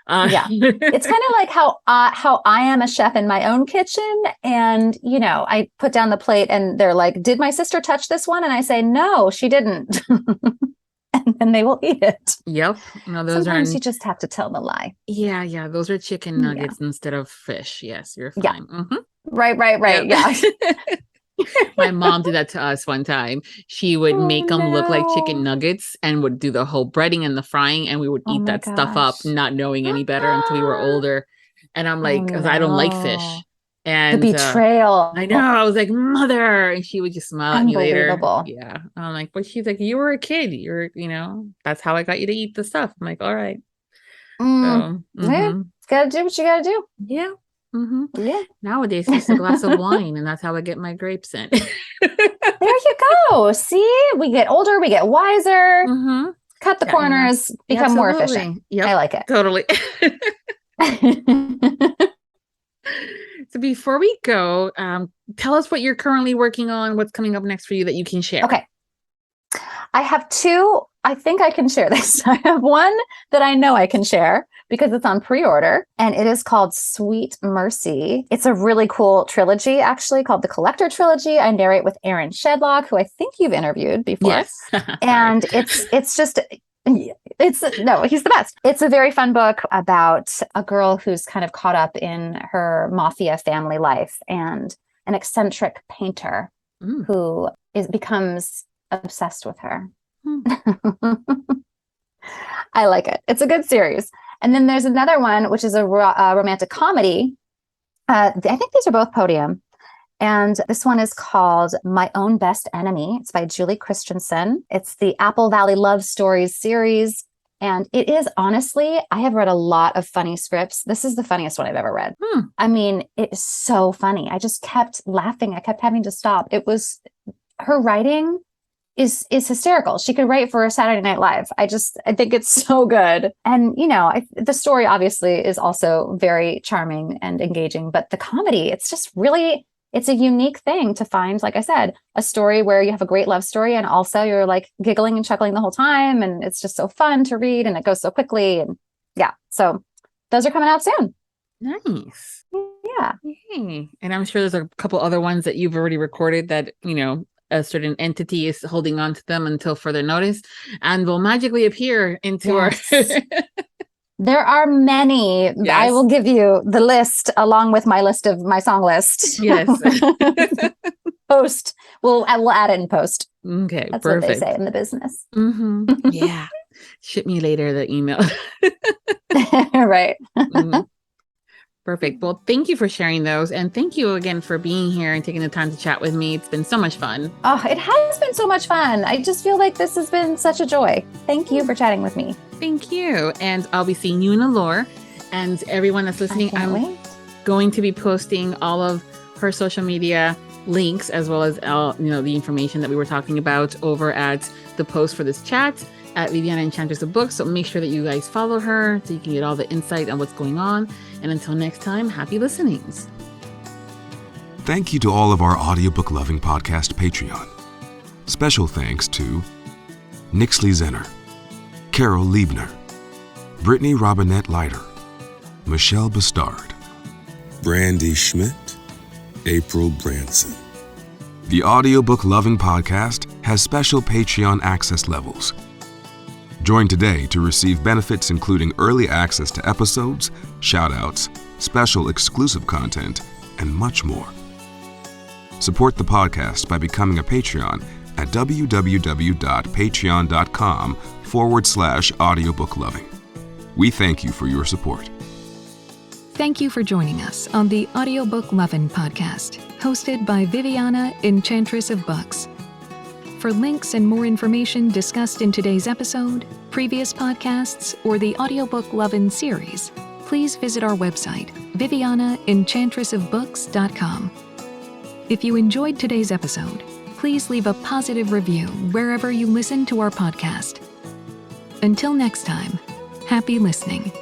It's kind of like how I am a chef in my own kitchen, and I put down the plate and they're like, did my sister touch this one? And I say, no, she didn't. And then they will eat it. Yep. No, Sometimes you just have to tell the lie. Yeah. Those are chicken nuggets instead of fish. Yes, you're fine. Right. Yeah. My mom did that to us one time. She would make them look like chicken nuggets and would do the whole breading and the frying, and we would eat that stuff up, not knowing any better until we were older. And I'm like, because I don't like fish. And the betrayal. I know. I was like, mother. And she would just smile at me later. Yeah. I'm like, but she's like, you were a kid. You're, that's how I got you to eat the stuff. I'm like, all right. So, gotta do what you gotta do. Yeah. Yeah. Nowadays, it's a glass of wine, and that's how I get my grapes in. There you go. See, we get older, we get wiser. Cut the corners, become more efficient. Yep. I like it. Totally. So before we go, tell us what you're currently working on. What's coming up next for you that you can share? Okay. I have two. I think I can share this. I have one that I know I can share because it's on pre-order, and it is called Sweet Mercy. It's a really cool trilogy, actually, called the Collector Trilogy. I narrate with Aaron Shedlock, who I think you've interviewed before. Yes. And it's just... no, he's the best. It's a very fun book about a girl who's kind of caught up in her mafia family life and an eccentric painter who becomes obsessed with her. I like it. It's a good series. And then there's another one, which is a romantic comedy. I think these are both Podium. And this one is called My Own Best Enemy. It's by Julie Christensen. It's the Apple Valley Love Stories series. And it is, honestly, I have read a lot of funny scripts. This is the funniest one I've ever read. I mean, it is so funny. I just kept laughing. I kept having to stop. Her writing is hysterical. She could write for Saturday Night Live. I think it's so good. And, the story obviously is also very charming and engaging, but the comedy, it's just really... It's a unique thing to find, like I said, a story where you have a great love story and also you're like giggling and chuckling the whole time. And it's just so fun to read and it goes so quickly. And yeah, so those are coming out soon. Nice. Yeah. Yay. And I'm sure there's a couple other ones that you've already recorded that, a certain entity is holding on to them until further notice and will magically appear into our... There are many. Yes. I will give you the list along with my list of my song list. Yes. Post. We'll add it in post. Okay. That's perfect. What they say in the business. Mm-hmm. Yeah. Ship me later the email. Right. Perfect. Well, thank you for sharing those. And thank you again for being here and taking the time to chat with me. It's been so much fun. Oh, it has been so much fun. I just feel like this has been such a joy. Thank you for chatting with me. Thank you. And I'll be seeing you in Allure. And everyone that's listening, I'm going to be posting all of her social media links as well as the information that we were talking about over at the post for this chat at Viviana Enchantress of Books. So make sure that you guys follow her so you can get all the insight on what's going on. And until next time, happy listenings. Thank you to all of our Audiobook Lovin Podcast Patreon. Special thanks to Nixley Zenner, Carol Liebner, Brittany Robinette Leiter, Michelle Bastard, Brandy Schmidt, April Branson. The Audiobook Lovin Podcast has special Patreon access levels. Join today to receive benefits including early access to episodes, shout-outs, special exclusive content, and much more. Support the podcast by becoming a Patreon at www.patreon.com/audiobooklovin. We thank you for your support. Thank you for joining us on the Audiobook Lovin Podcast, hosted by Viviana, Enchantress of Books. For links and more information discussed in today's episode, previous podcasts, or the Audiobook Lovin Series, please visit our website, vivianaenchantressofbooks.com. If you enjoyed today's episode, please leave a positive review wherever you listen to our podcast. Until next time, happy listening.